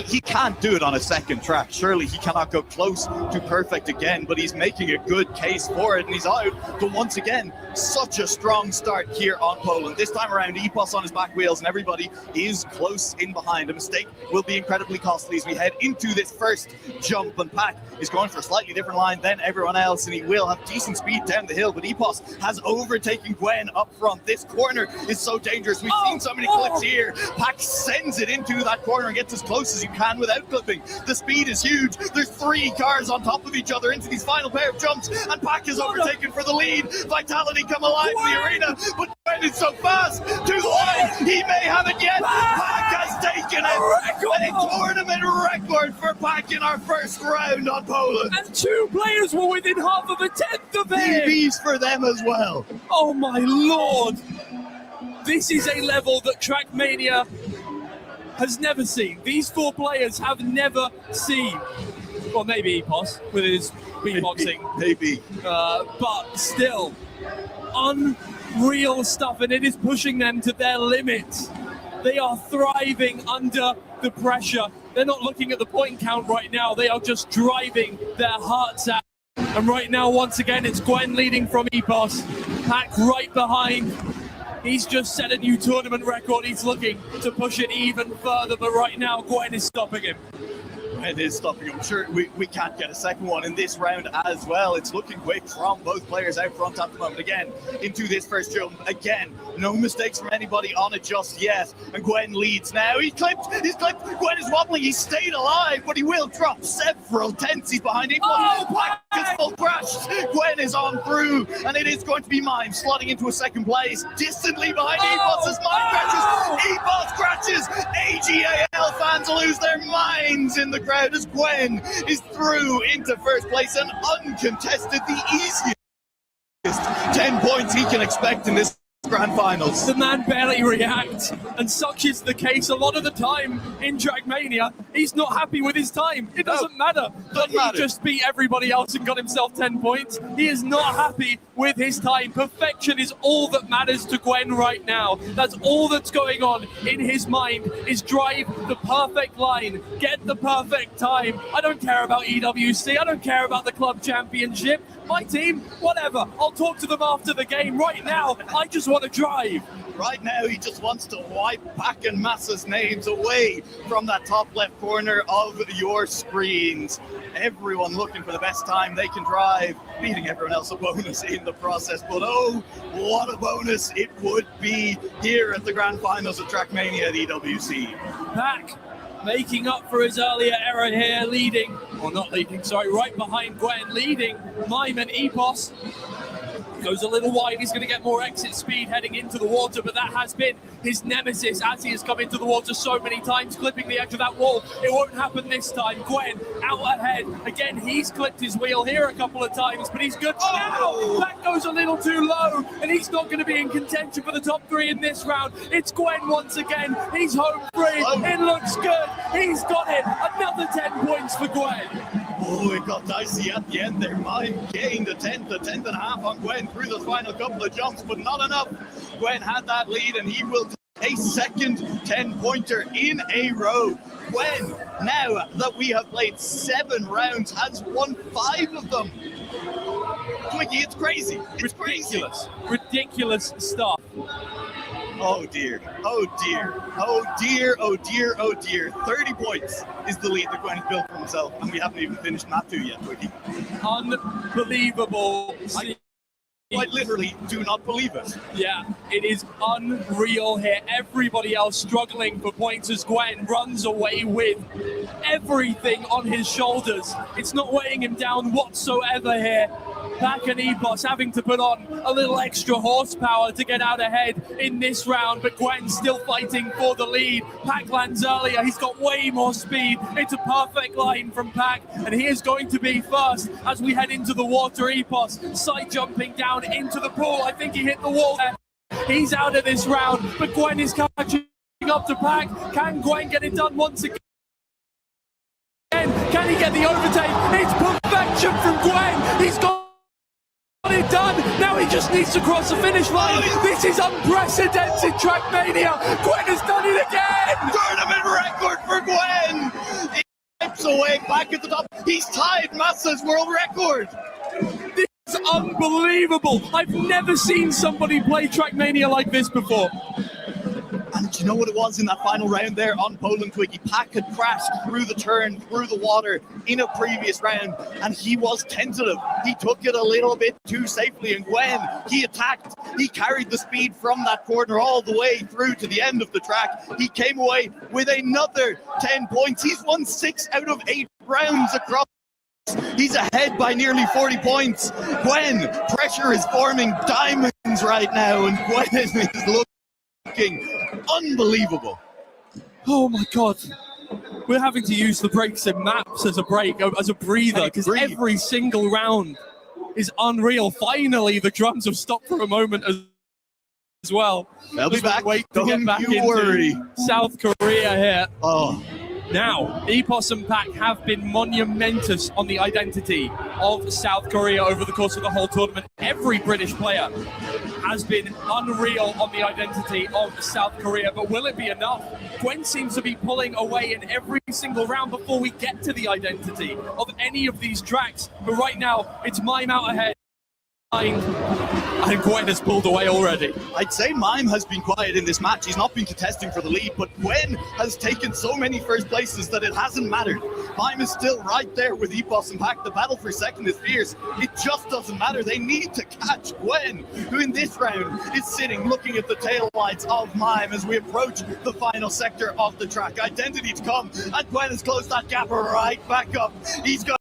He can't do it on a second track. Surely he cannot go close to perfect again, but he's making a good case for it, and he's out. But once again, such a strong start here on Poland. This time around, Epos on his back wheels, and everybody is close in behind. A mistake will be incredibly costly as we head into this first jump, and Pac is going for a slightly different line than everyone else, and he will have decent speed down the hill, but Epos has overtaken Gwen up front. This corner is so dangerous. We've seen so many clips here. Pac sends it into that corner and gets as close as you can without clipping. The speed is huge. There's 3 cars on top of each other into these final pair of jumps, and Pac is overtaken for the lead. Vitality come alive in the arena, but Gwen is so fast. Too wide. He may have it yet. Pac has taken it. A tournament record for Pac in our first round on Poland. And 2 players were within half of a tenth of it. PBs for them as well. Oh my lord. This is a level that Trackmania has never seen. These 4 players have never seen. Well, maybe Epos with his beatboxing. Maybe. But still, unreal stuff, and it is pushing them to their limits. They are thriving under the pressure. They're not looking at the point count right now. They are just driving their hearts out. And right now, once again, it's Gwen leading from Epos. Pac right behind. He's just set a new tournament record. He's looking to push it even further, but right now Gwen is stopping him. It is stopping him. Sure, we can't get a second one in this round as well. It's looking quick from both players out front at the moment. Again, into this first jump. Again, no mistakes from anybody on it just yet. And Gwen leads now. He's clipped. Gwen is wobbling. He stayed alive, but he will drop several tenths. He's behind him. Pac is full crashed. Gwen is on through, and it is going to be Mime slotting into a second place. Distantly behind Epos as Mime crashes. Epos crashes. AGAL fans lose their minds in the crowd as Gwen is through into first place and uncontested, the easiest 10 points he can expect in this grand finals. The man barely reacts, and such is the case a lot of the time in Trackmania. He's not happy with his time. It doesn't matter that he just beat everybody else and got himself 10 points. He is not happy with his time. Perfection is all that matters to Gwen right now. That's all that's going on in his mind, is drive the perfect line, get the perfect time. I don't care about EWC. I don't care about the club championship. My team, whatever. I'll talk to them after the game. Right now, I just want to drive. Right now, he just wants to wipe Pac and Massa's names away from that top left corner of your screens. Everyone looking for the best time they can drive, beating everyone else a bonus in the process. But oh, what a bonus it would be here at the grand finals of Trackmania at EWC. Pac making up for his earlier error here, leading, or not leading, sorry, right behind Gwen, leading Mime and Epos. Goes a little wide, he's going to get more exit speed heading into the water, but that has been his nemesis as he has come into the water so many times, clipping the edge of that wall. It won't happen this time. Gwen out ahead. Again, he's clipped his wheel here a couple of times, but he's good now. That goes a little too low, and he's not going to be in contention for the top 3 in this round. It's Gwen once again. He's home free. It looks good. He's got it. Another 10 points for Gwen. Oh, it got dicey at the end there. Mime gained a tenth and a half on Gwen through those final couple of jumps, but not enough. Gwen had that lead, and he will take a second 10-pointer in a row. Gwen, now that we have played 7 rounds, has won 5 of them. Twiggy, it's crazy. It's ridiculous. Ridiculous stuff. Oh dear, oh dear, oh dear, oh dear, oh dear. 30 points is the lead that Gwen has built for himself, and we haven't even finished map 2 yet, Twiggy. Unbelievable. I literally do not believe it. Yeah, it is unreal here. Everybody else struggling for points as Gwen runs away with everything on his shoulders. It's not weighing him down whatsoever here. Pac and Epos having to put on a little extra horsepower to get out ahead in this round, but Gwen's still fighting for the lead. Pac lands earlier, he's got way more speed. It's a perfect line from Pac, and he is going to be first as we head into the water. Epos side jumping down into the pool. I think he hit the wall there. He's out of this round, but Gwen is catching up to Pac. Can Gwen get it done once again? Can he get the overtake? It's perfection from Gwen. He's got it done. Now he just needs to cross the finish line. This is unprecedented Trackmania. Gwen has done it again. Tournament record for Gwen. He steps away back at the top. He's tied Massa's world record. This is unbelievable. I've never seen somebody play Trackmania like this before. And do you know what it was in that final round there on Poland Twiggy? Pac had crashed through the turn, through the water in a previous round, and he was tentative. He took it a little bit too safely, and Gwen, he attacked. He carried the speed from that corner all the way through to the end of the track. He came away with another 10 points. He's won 6 out of 8 rounds across. He's ahead by nearly 40 points. Gwen, pressure is forming diamonds right now, and Gwen is looking unbelievable. Oh my god. We're having to use the breaks in maps as a break, as a breather, because every single round is unreal. Finally, the drums have stopped for a moment as well. They'll be back. Wait to get back into worry. South Korea here. Oh. Now, Epos and Pac have been monumentous on the identity of South Korea over the course of the whole tournament. Every British player has been unreal on the identity of South Korea, but will it be enough? Gwen seems to be pulling away in every single round before we get to the identity of any of these tracks. But right now, it's Mime out ahead. And Gwen has pulled away already. I'd say Mime has been quiet in this match. He's not been contesting for the lead, but Gwen has taken so many first places that it hasn't mattered. Mime is still right there with Epos and Pac. The battle for second is fierce. It just doesn't matter. They need to catch Gwen, who in this round is sitting looking at the tail lights of Mime as we approach the final sector of the track. Identity to come, and Gwen has closed that gap right back up. He's got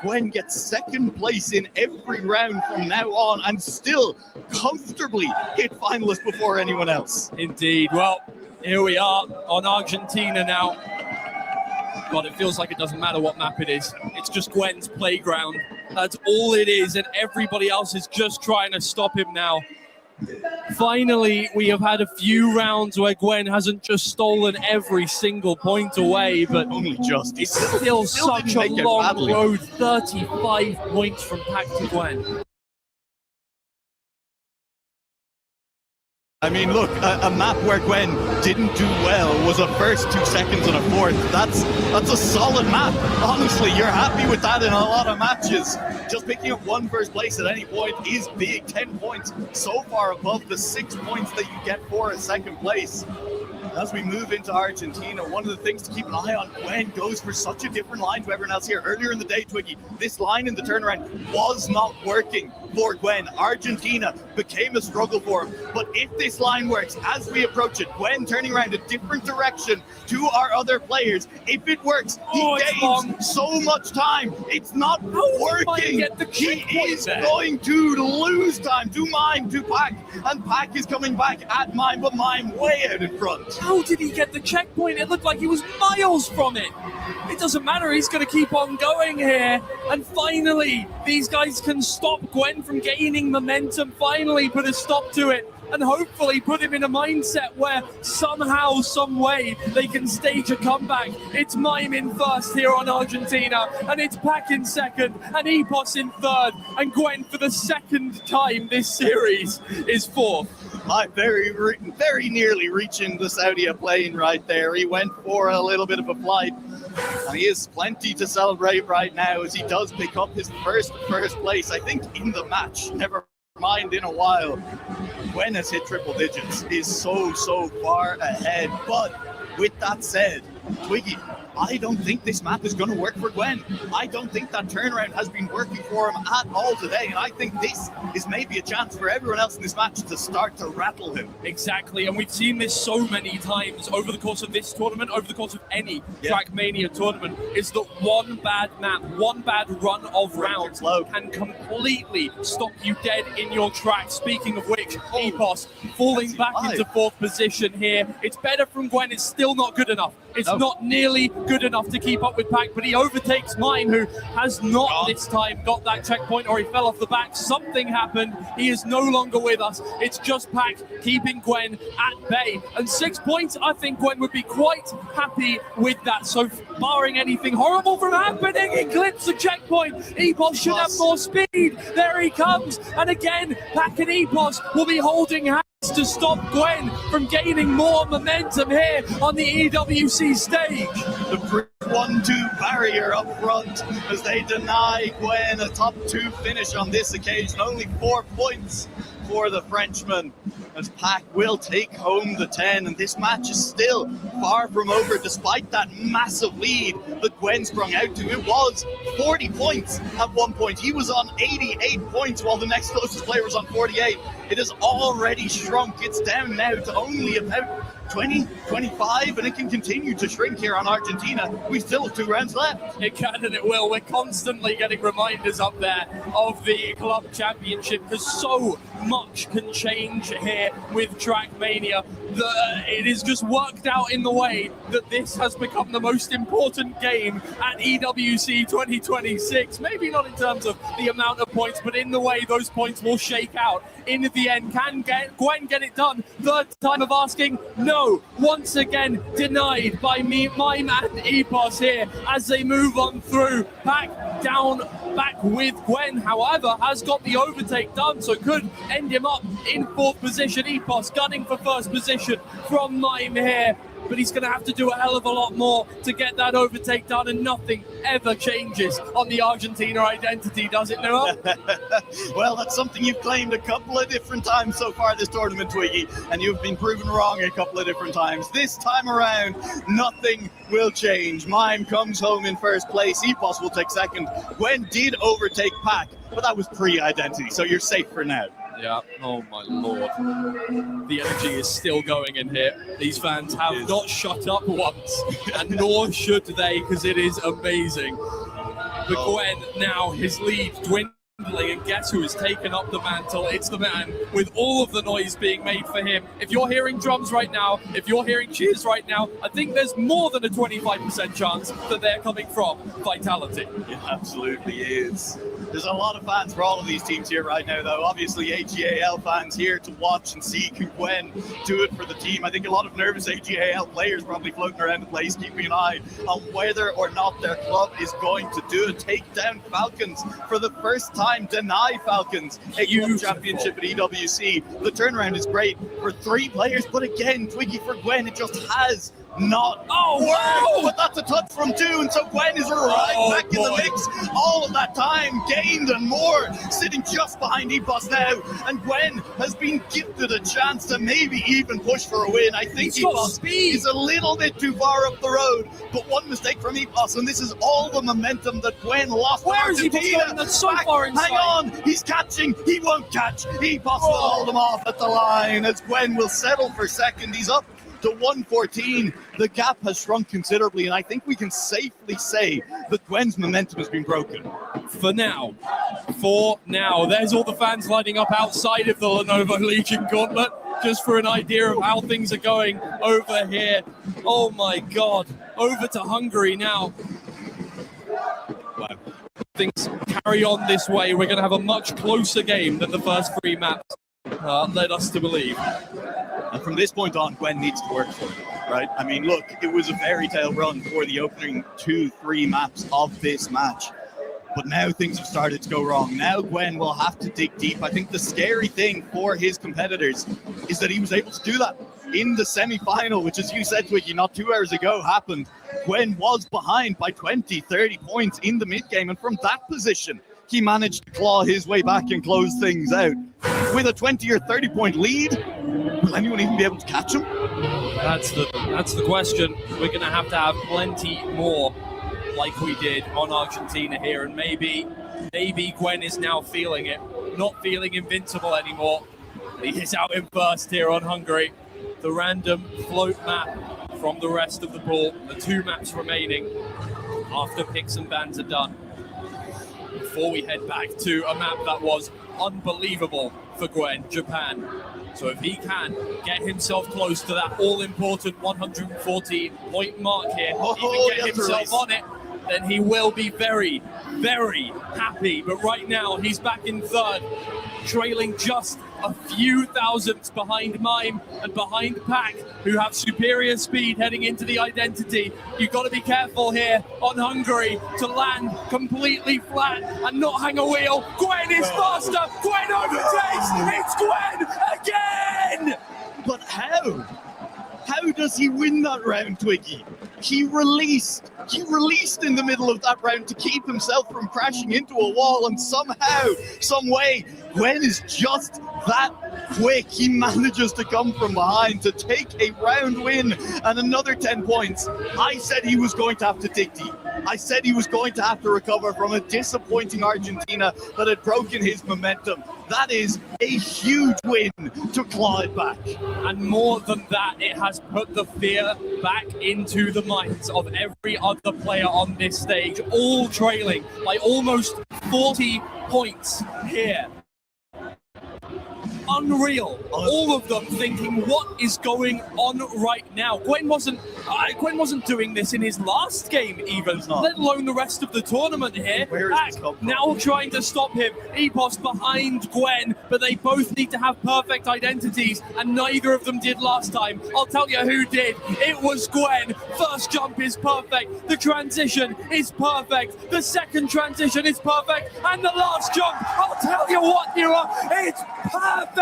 Gwen gets second place in every round from now on and still comfortably hit finalists before anyone else. Indeed. Well, here we are on Argentina now. God, it feels like it doesn't matter what map it is. It's just Gwen's playground. That's all it is, and everybody else is just trying to stop him now. Finally, we have had a few rounds where Gwen hasn't just stolen every single point away, but only just. It's still such a didn't make it long badly. road. 35 points from Pac to Gwen. I mean, look, a map where Gwen didn't do well was a first, 2 seconds, and a fourth. That's a solid map. Honestly, you're happy with that in a lot of matches. Just picking up one first place at any point is big. 10 points so far above the 6 points that you get for a second place. As we move into Argentina, one of the things to keep an eye on, Gwen goes for such a different line to everyone else here. Earlier in the day, Twiggy, this line in the turnaround was not working for Gwen. Argentina became a struggle for him. But if this line works, as we approach it, Gwen turning around a different direction to our other players, if it works, he gains so much time. It's not working. He is going to lose time to Mime, to Pac, and Pac is coming back at Mime, but Mime way out in front. How did he get the checkpoint? It looked like he was miles from it. It doesn't matter, he's going to keep on going here. And finally, these guys can stop Gwen from gaining momentum, finally put a stop to it, and hopefully put him in a mindset where somehow, some way, they can stage a comeback. It's Mime in first here on Argentina, and it's Pac in second, and Epos in third, and Gwen for the second time this series is fourth. Very nearly reaching the Saudi plane right there. He went for a little bit of a flight, and he has plenty to celebrate right now as he does pick up his first place, I think, in the match. Never mind in a while. Gwen has hit triple digits, is so far ahead. But with that said, Twiggy, I don't think this map is going to work for Gwen. I don't think that turnaround has been working for him at all today, and I think this is maybe a chance for everyone else in this match to start to rattle him. Exactly, and we've seen this so many times over the course of this tournament, over the course of any Trackmania tournament, is that one bad map, one bad run of rounds can completely stop you dead in your tracks. Speaking of which, Epos falling back into fourth position here. It's better from Gwen, it's still not good enough. It's not nearly good enough to keep up with Pac, but he overtakes Mime, who has not this time got that checkpoint, or he fell off the back. Something happened. He is no longer with us. It's just Pac keeping Gwen at bay. And 6 points, I think Gwen would be quite happy with that. So barring anything horrible from happening, he clips the checkpoint. Epos should have more speed. There he comes. And again, Pac and Epos will be holding hands to stop Gwen from gaining more momentum here on the EWC stage. The 1-2 barrier up front as they deny Gwen a top 2 finish on this occasion. Only 4 points for the Frenchman as Pac will take home the 10, and this match is still far from over despite that massive lead that Gwen sprung out to. It was 40 points at one point. He was on 88 points while the next closest player was on 48. It has already shrunk. It's down now to only about 20, 25, and it can continue to shrink here on Argentina. We still have 2 rounds left. It can and it will. We're constantly getting reminders up there of the club championship because so much can change here with Trackmania. It is just worked out in the way that this has become the most important game at EWC 2026. Maybe not in terms of the amount of points, but in the way those points will shake out. In the end, can Gwen get it done? Third time of asking, no. Once again, denied by Mime and Epos here as they move on through. Back with Gwen, however, has got the overtake done, so could end him up in fourth position. Epos gunning for first position from Mime here, but he's going to have to do a hell of a lot more to get that overtake done, and nothing ever changes on the Argentina identity, does it, Noah? Well, that's something you've claimed a couple of different times so far this tournament, Twiggy, and you've been proven wrong a couple of different times. This time around, nothing will change. Mime comes home in first place. Epos will take second. Gwen did overtake Pac, but that was pre-identity, so you're safe for now. Yeah, oh my lord. The energy is still going in here. These fans have not shut up once, and nor should they, because it is amazing. But Gwen, now his lead dwindling, and guess who has taken up the mantle? It's the man with all of the noise being made for him. If you're hearing drums right now, if you're hearing cheers right now, I think there's more than a 25% chance that they're coming from Vitality. It absolutely is. There's a lot of fans for all of these teams here right now, though. Obviously, AGAL fans here to watch and see can Gwen do it for the team. I think a lot of nervous AGAL players probably floating around the place, keeping an eye on whether or not their club is going to do it. Take down Falcons for the first time, deny Falcons a club championship at EWC. The turnaround is great for 3 players, but again, Twiggy for Gwen, it just has not worked. But that's a touch from 2, and so Gwen is right back in the mix. All of that time gained and more, sitting just behind EPOS now, and Gwen has been gifted a chance to maybe even push for a win. I think EPOS is a little bit too far up the road, but one mistake from EPOS, and this is all the momentum that Gwen lost. Where is EPOS going? That's so far inside. Hang on, he's catching, he won't catch. EPOS will hold him off at the line as Gwen will settle for second. He's up to 114. The gap has shrunk considerably, and I think we can safely say that Gwen's momentum has been broken. For now. There's all the fans lining up outside of the Lenovo Legion Gauntlet, just for an idea of how things are going over here. Oh my God, over to Hungary now. Wow. Things carry on this way. We're going to have a much closer game than the first 3 maps led us to believe. And from this point on, Gwen needs to work for it, right? I mean, look, it was a fairy tale run for the opening 2-3 maps of this match. But now things have started to go wrong. Now Gwen will have to dig deep. I think the scary thing for his competitors is that he was able to do that in the semi-final, which, as you said, Twiggy, not 2 hours ago happened. Gwen was behind by 20, 30 points in the mid-game, and from that position, he managed to claw his way back and close things out. With a 20 or 30 point lead, will anyone even be able to catch him? That's the question. We're going to have plenty more like we did on Argentina here, and maybe Gwen is now feeling it, not feeling invincible anymore. He is out in first here on Hungary. The random float map from the rest of the pool, the 2 maps remaining after picks and bans are done. Before we head back to a map that was unbelievable for Gwen, Japan. So if he can get himself close to that all-important 140-point mark here, even get himself on it, then he will be very, very happy. But right now, he's back in third, trailing just a few thousandths behind Mime and behind Pack, who have superior speed heading into the identity. You've got to be careful here on Hungary to land completely flat and not hang a wheel. Gwen is faster. Gwen overtakes. It's Gwen again. But how? How does he win that round, Twiggy? He released in the middle of that round to keep himself from crashing into a wall, and somehow, some way, Gwen is just that quick. He manages to come from behind to take a round win and another 10 points. I said he was going to have to dig deep. I said he was going to have to recover from a disappointing Argentina that had broken his momentum. That is a huge win to claw it back. And more than that, it has put the fear back into the minds of every other player on this stage, all trailing by almost 40 points here. Unreal. All of them thinking, what is going on right now? Gwen wasn't doing this in his last game even, let alone the rest of the tournament here. Now trying to stop him. EPOS behind Gwen, but they both need to have perfect identities, and neither of them did last time. I'll tell you who did. It was Gwen. First jump is perfect. The transition is perfect. The second transition is perfect. And the last jump, I'll tell you what, it's perfect.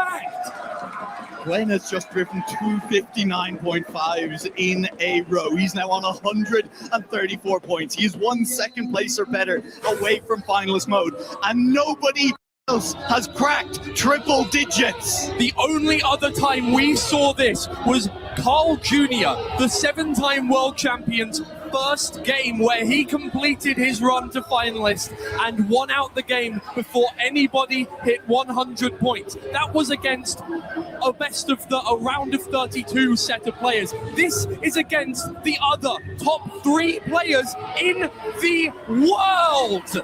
Gwen has just driven 259.5s in a row. He's now on 134 points. He is 1 second place or better away from finalist mode, and nobody else has cracked triple digits. The only other time we saw this was Carl Jr., the 7-time world champion's first game where he completed his run to finalist and won out the game before anybody hit 100 points. That was against a round of 32 set of players. This is against the other top 3 players in the world.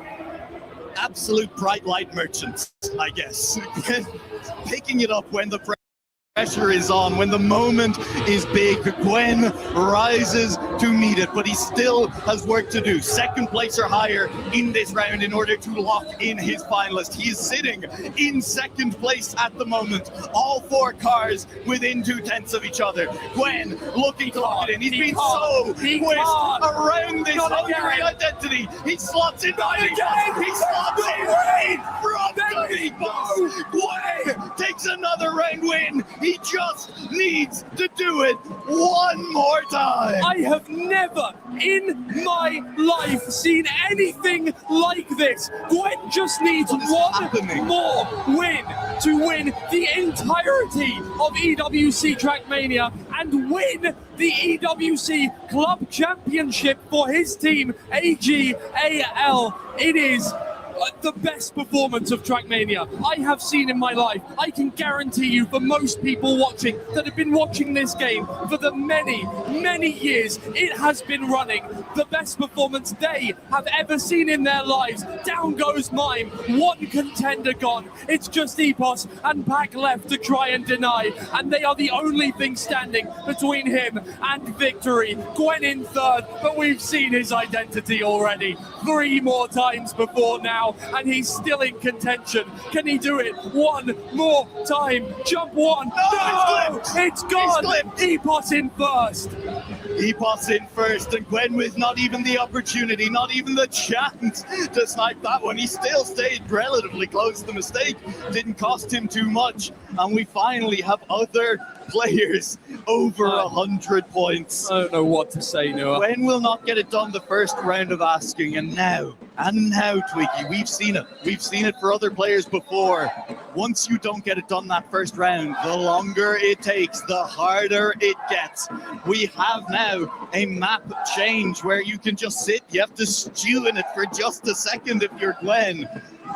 Absolute bright light merchants, I guess. Picking it up when the pressure is on, when the moment is big. Gwen rises to meet it, but he still has work to do. Second place or higher in this round in order to lock in his finalist. He is sitting in second place at the moment. All 4 cars within 2/10 of each other. Gwen looking to lock it in. He's been so quick around this Hungary identity. He slots in by He slots in from the Gwen takes another round win. He just needs to do it one more time. I have never in my life seen anything like this. Gwen just needs one more win to win the entirety of EWC Trackmania and win the EWC Club Championship for his team, AGAL. It is the best performance of Trackmania I have seen in my life. I can guarantee you, for most people watching that have been watching this game for the many, many years it has been running, the best performance they have ever seen in their lives. Down goes Mime, one contender gone. It's just Epos and Pac left to try and deny, and they are the only thing standing between him and victory. Gwen in third, but we've seen his identity already 3 more times before now, and he's still in contention. Can he do it one more time? Jump one. No! It's gone. Epos in first. Epos in first, and Gwen with not even the opportunity, not even the chance to snipe that one. He still stayed relatively close. The mistake didn't cost him too much, and we finally have other players over 100 points. I don't know what to say, Noah. Gwen will not get it done the first round of asking, and now, Twiggy, we've seen it. We've seen it for other players before. Once you don't get it done that first round, the longer it takes, the harder it gets. We have now a map change where you can just sit, you have to stew in it for just a second if you're Gwen.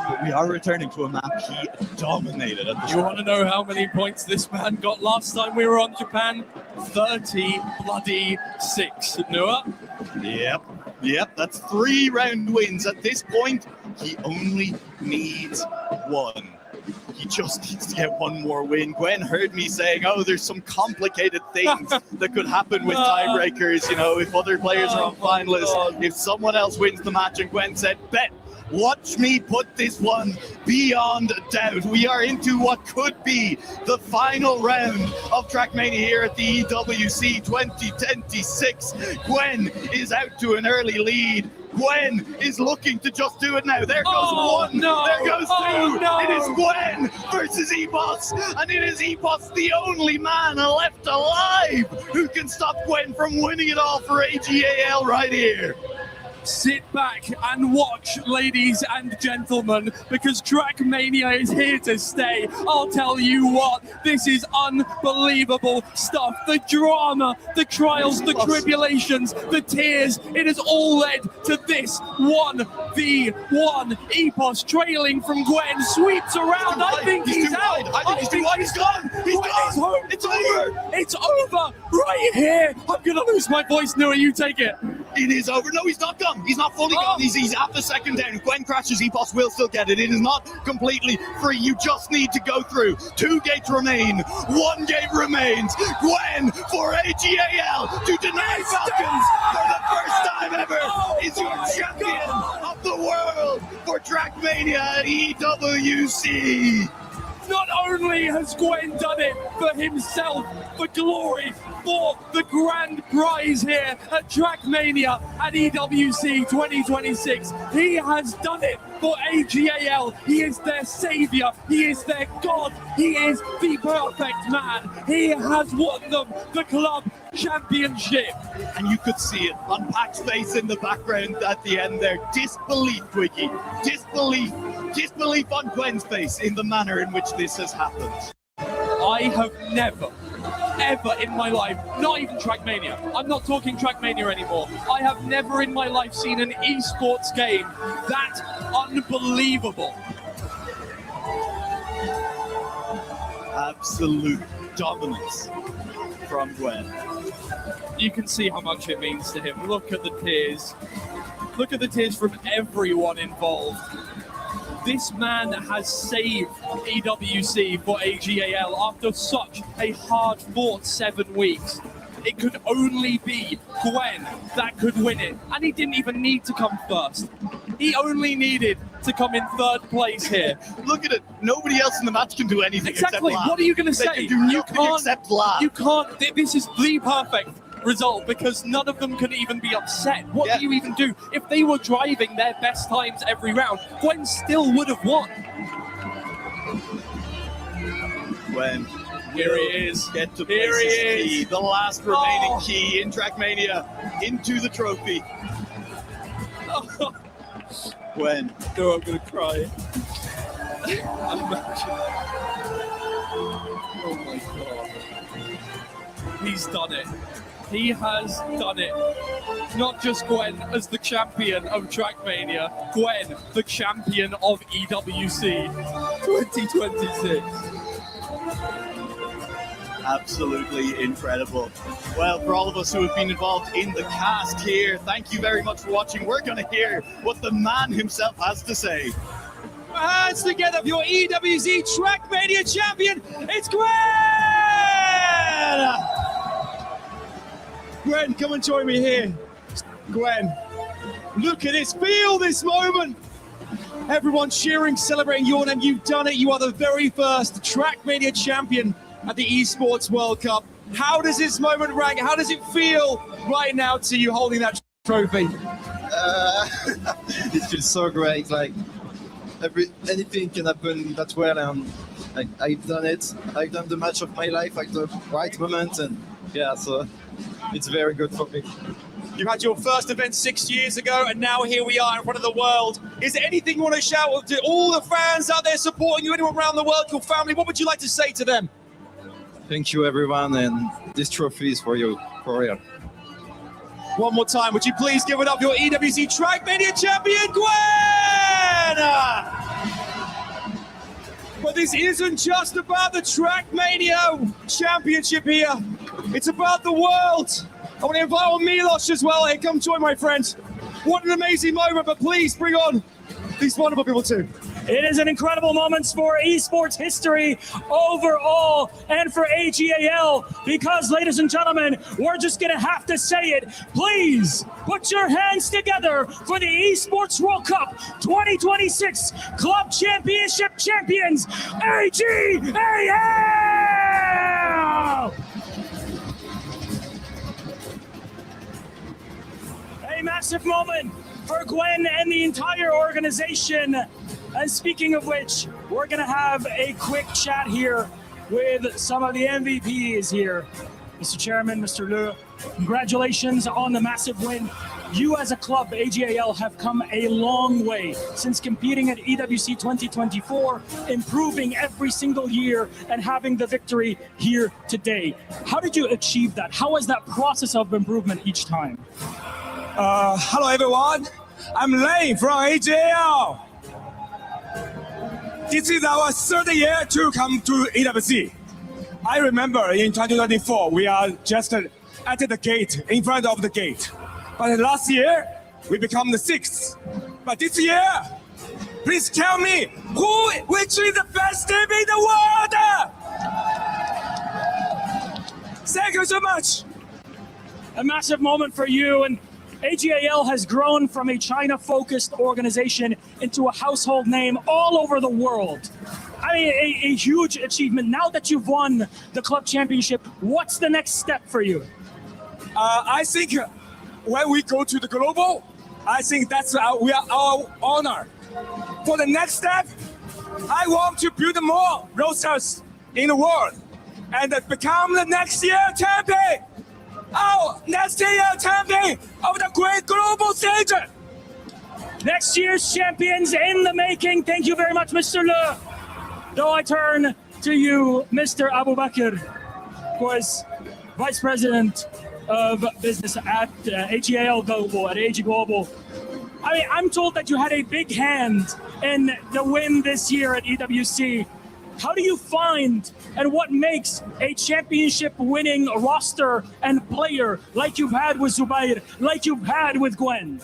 But we are returning to a map he dominated at the You want to know how many points this man got last time we were on Japan? 30-6. Noah? Yep, that's 3 round wins. At this point, he only needs 1. He just needs to get 1 more win. Gwen heard me saying, there's some complicated things that could happen with tiebreakers, if other players are on finalists, if someone else wins the match, and Gwen said, bet. Watch me put this one beyond doubt. We are into what could be the final round of Trackmania here at the EWC 2026. Gwen is out to an early lead. Gwen is looking to just do it now. There goes 1. There goes 2. It is Gwen versus Epos. And it is Epos, the only man left alive who can stop Gwen from winning it all for AGAL right here. Sit back and watch, ladies and gentlemen, because Trackmania is here to stay. I'll tell you what, this is unbelievable stuff. The drama, the trials, the tribulations, the tears, it has all led to this 1v1. Epos trailing from Gwen, sweeps around. I think he's out. I think he's too wide. He's gone. He's gone. It's over. It's over right here. I'm going to lose my voice, Noah. You take it. It is over. No, he's not gone. He's not fully gone. He's at the second down. If Gwen crashes, Epos will still get it. It is not completely free. You just need to go through. 2 gates remain. 1 gate remains. Gwen for AGAL to deny Falcons for the first time ever is your champion of the world for Trackmania at EWC. Not only has Gwen done it for himself, for glory, for the grand prize here at Trackmania at EWC 2026, he has done it for AGAL. He is their savior. He is their god. He is the perfect man. He has won them the club championship. And you could see it on Pac's face in the background at the end there. Disbelief, Wiggy. Disbelief. Disbelief on Gwen's face in the manner in which this has happened. I have never, ever in my life, not even Trackmania, I'm not talking Trackmania anymore, I have never in my life seen an esports game that unbelievable. Absolute dominance from Gwen. You can see how much it means to him. Look at the tears. Look at the tears from everyone involved. This man has saved EWC for AGAL after such a hard-fought 7 weeks. It could only be Gwen that could win it. And he didn't even need to come first. He only needed to come in 3rd place here. Look at it. Nobody else in the match can do anything Exactly. except laugh. What are you going to say? They can do nothing except laugh. You can't. This is the perfect result because none of them can even be upset. What do you even do? If they were driving their best times every round, Gwen still would have won. Gwen. Here he is. Get to Here place he his is. key, the last remaining key in Trackmania into the trophy. Gwen. No, I'm going to cry. Imagine. Oh my god. He's done it. He has done it. Not just Gwen as the champion of Trackmania, Gwen, the champion of EWC 2026. Absolutely incredible. Well, for all of us who have been involved in the cast here, thank you very much for watching. We're going to hear what the man himself has to say. Hands together for your EWC Trackmania champion, it's Gwen! Gwen, come and join me here. Gwen, look at this, feel this moment. Everyone cheering, celebrating your name. You've done it. You are the very first Trackmania champion at the Esports World Cup. How does this moment rank? How does it feel right now to you holding that trophy? It feels so great. Like anything can happen that well, and like, I've done it. I've done the match of my life at the right moment, and yeah, so it's very good for me. You had your first event 6 years ago, and now here we are in front of the world. Is there anything you want to shout to all the fans out there supporting you, anyone around the world, your family? What would you like to say to them? Thank you, everyone, and this trophy is for you, for real. One more time, would you please give it up, your EWC Trackmania champion, Gwen! But this isn't just about the Trackmania championship here. It's about the world. I want to invite on Milos as well. Hey, come join my friends. What an amazing moment, but please bring on these wonderful people too. It is an incredible moment for esports history overall and for AGAL because, ladies and gentlemen, we're just going to have to say it. Please put your hands together for the Esports World Cup 2026 Club Championship champions, AGAL! A massive moment for Gwen and the entire organization. And speaking of which, we're going to have a quick chat here with some of the MVPs here. Mr. Chairman, Mr. Liu, congratulations on the massive win. You as a club, AGAL, have come a long way since competing at EWC 2024, improving every single year and having the victory here today. How did you achieve that? How was that process of improvement each time? Hello everyone, I'm Lane from AGAL. This is our 3rd year to come to EWC. I remember in 2024, we are just at the gate, in front of the gate. But last year, we become the 6th. But this year, please tell me, which is the best team in the world? Thank you so much. A massive moment for you, and AGAL has grown from a China-focused organization into a household name all over the world. I mean, a huge achievement. Now that you've won the club championship, what's the next step for you? I think when we go to the global, I think that's our honor. For the next step, I want to build more rosters in the world and become the next year champion. our next year champion of the great global stage. Next year's champions in the making. Thank you very much, Mr. Le. Though I turn to you, Mr. Abubakar, of course, Vice President of Business at AGAL Global, at AG Global. I mean, I'm told that you had a big hand in the win this year at EWC. How do you find and what makes a championship winning roster and player like you've had with Zubair, like you've had with Gwen?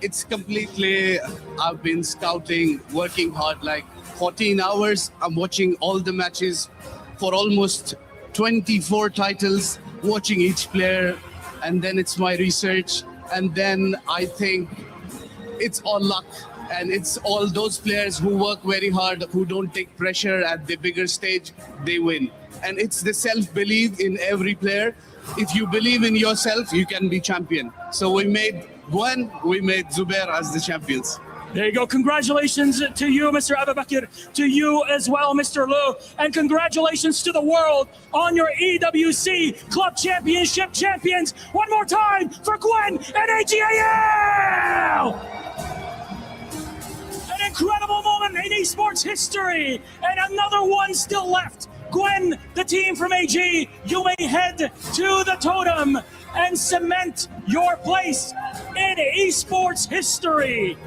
It's completely, I've been scouting, working hard, like 14 hours. I'm watching all the matches for almost 24 titles, watching each player, and then it's my research. And then I think it's all luck. And it's all those players who work very hard, who don't take pressure at the bigger stage, they win. And it's the self-belief in every player. If you believe in yourself, you can be champion. So we made Gwen, we made Zubair as the champions. There you go. Congratulations to you, Mr. Abubakar, to you as well, Mr. Lu, and congratulations to the world on your EWC Club Championship champions. One more time for Gwen and AGAL! An incredible moment in esports history, and another one still left. Gwen, the team from AG, you may head to the totem and cement your place in esports history.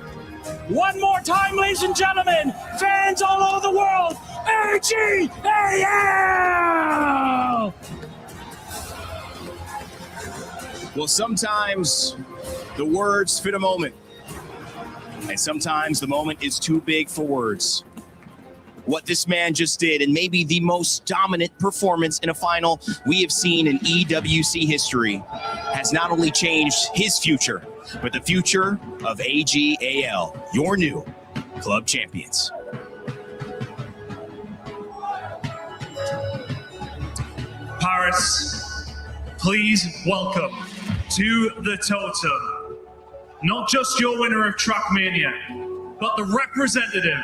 One more time, ladies and gentlemen, fans all over the world, AGAL! Well, sometimes the words fit a moment, and sometimes the moment is too big for words. What this man just did, and maybe the most dominant performance in a final we have seen in EWC history, has not only changed his future, but the future of AGAL, your new club champions. Paris, please welcome to the totem, not just your winner of Trackmania, but the representative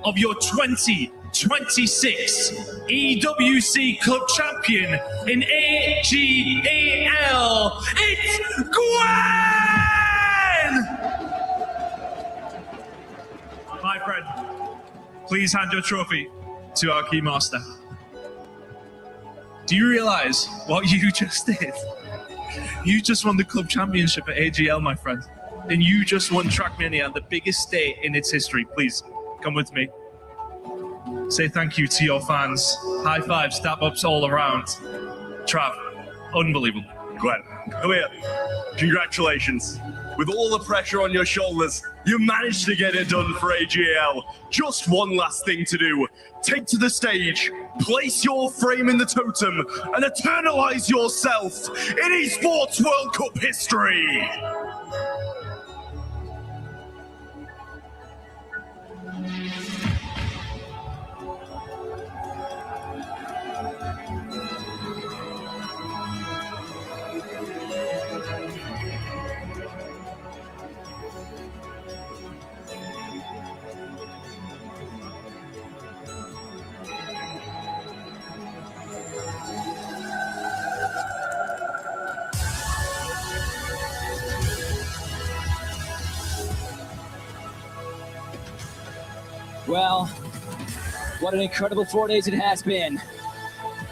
of your 2026 EWC Club Champion in AGAL. It's Gwen! My friend, please hand your trophy to our key master. Do you realize what you just did? You just won the club championship at AGL, my friend. And you just won Trackmania, the biggest state in its history. Please, come with me. Say thank you to your fans. High fives, stab ups all around. Trav, unbelievable. Gwen, come here. Congratulations. With all the pressure on your shoulders, you managed to get it done for AGL. Just one last thing to do. Take to the stage, place your frame in the totem, and eternalize yourself in Esports World Cup history. Well, what an incredible 4 days it has been.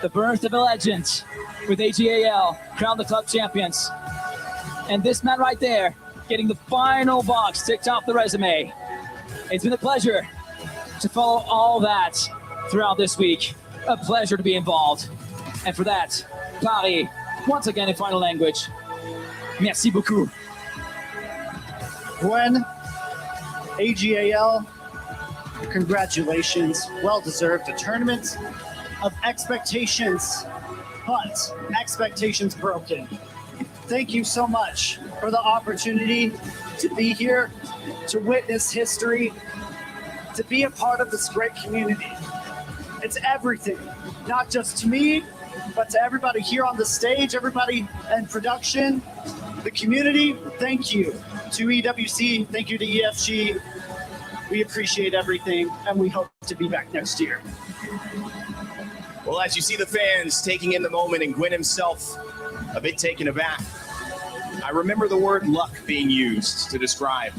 The birth of a legend with AGAL, crowned the club champions. And this man right there, getting the final box ticked off the resume. It's been a pleasure to follow all that throughout this week. A pleasure to be involved. And for that, Paris, once again in final language, merci beaucoup. Gwen, AGAL, congratulations, well deserved. A tournament of expectations, but expectations broken. Thank you so much for the opportunity to be here, to witness history, to be a part of this great community. It's everything, not just to me, but to everybody here on the stage, everybody in production, the community. Thank you to EWC, thank you to EFG. We appreciate everything, and we hope to be back next year. Well, as you see the fans taking in the moment, and Gwen himself a bit taken aback. I remember the word luck being used to describe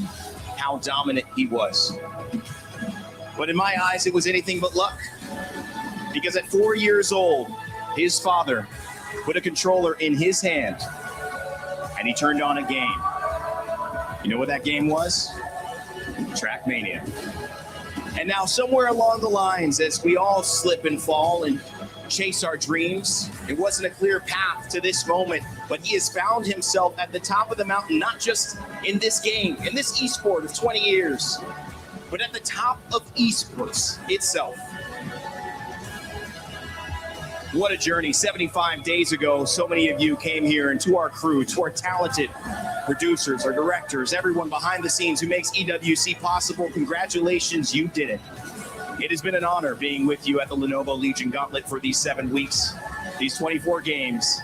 how dominant he was. But in my eyes, it was anything but luck. Because at 4 years old, his father put a controller in his hand and he turned on a game. You know what that game was? Trackmania. And now somewhere along the lines, as we all slip and fall and chase our dreams, it wasn't a clear path to this moment, but he has found himself at the top of the mountain, not just in this game, in this esport of 20 years, but at the top of esports itself. What a journey. 75 days ago, so many of you came here, and to our crew, to our talented producers, our directors, everyone behind the scenes who makes EWC possible, congratulations, you did it. It has been an honor being with you at the Lenovo Legion Gauntlet for these 7 weeks, these 24 games,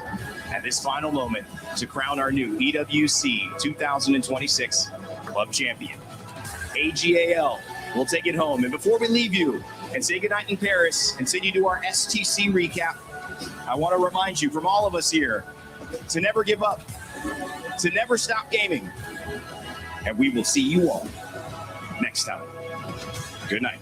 and this final moment to crown our new EWC 2026 Club Champion. AGAL will take it home. And before we leave you and say goodnight in Paris and send you to our STC recap, I want to remind you from all of us here to never give up, to never stop gaming. And we will see you all next time. Good night.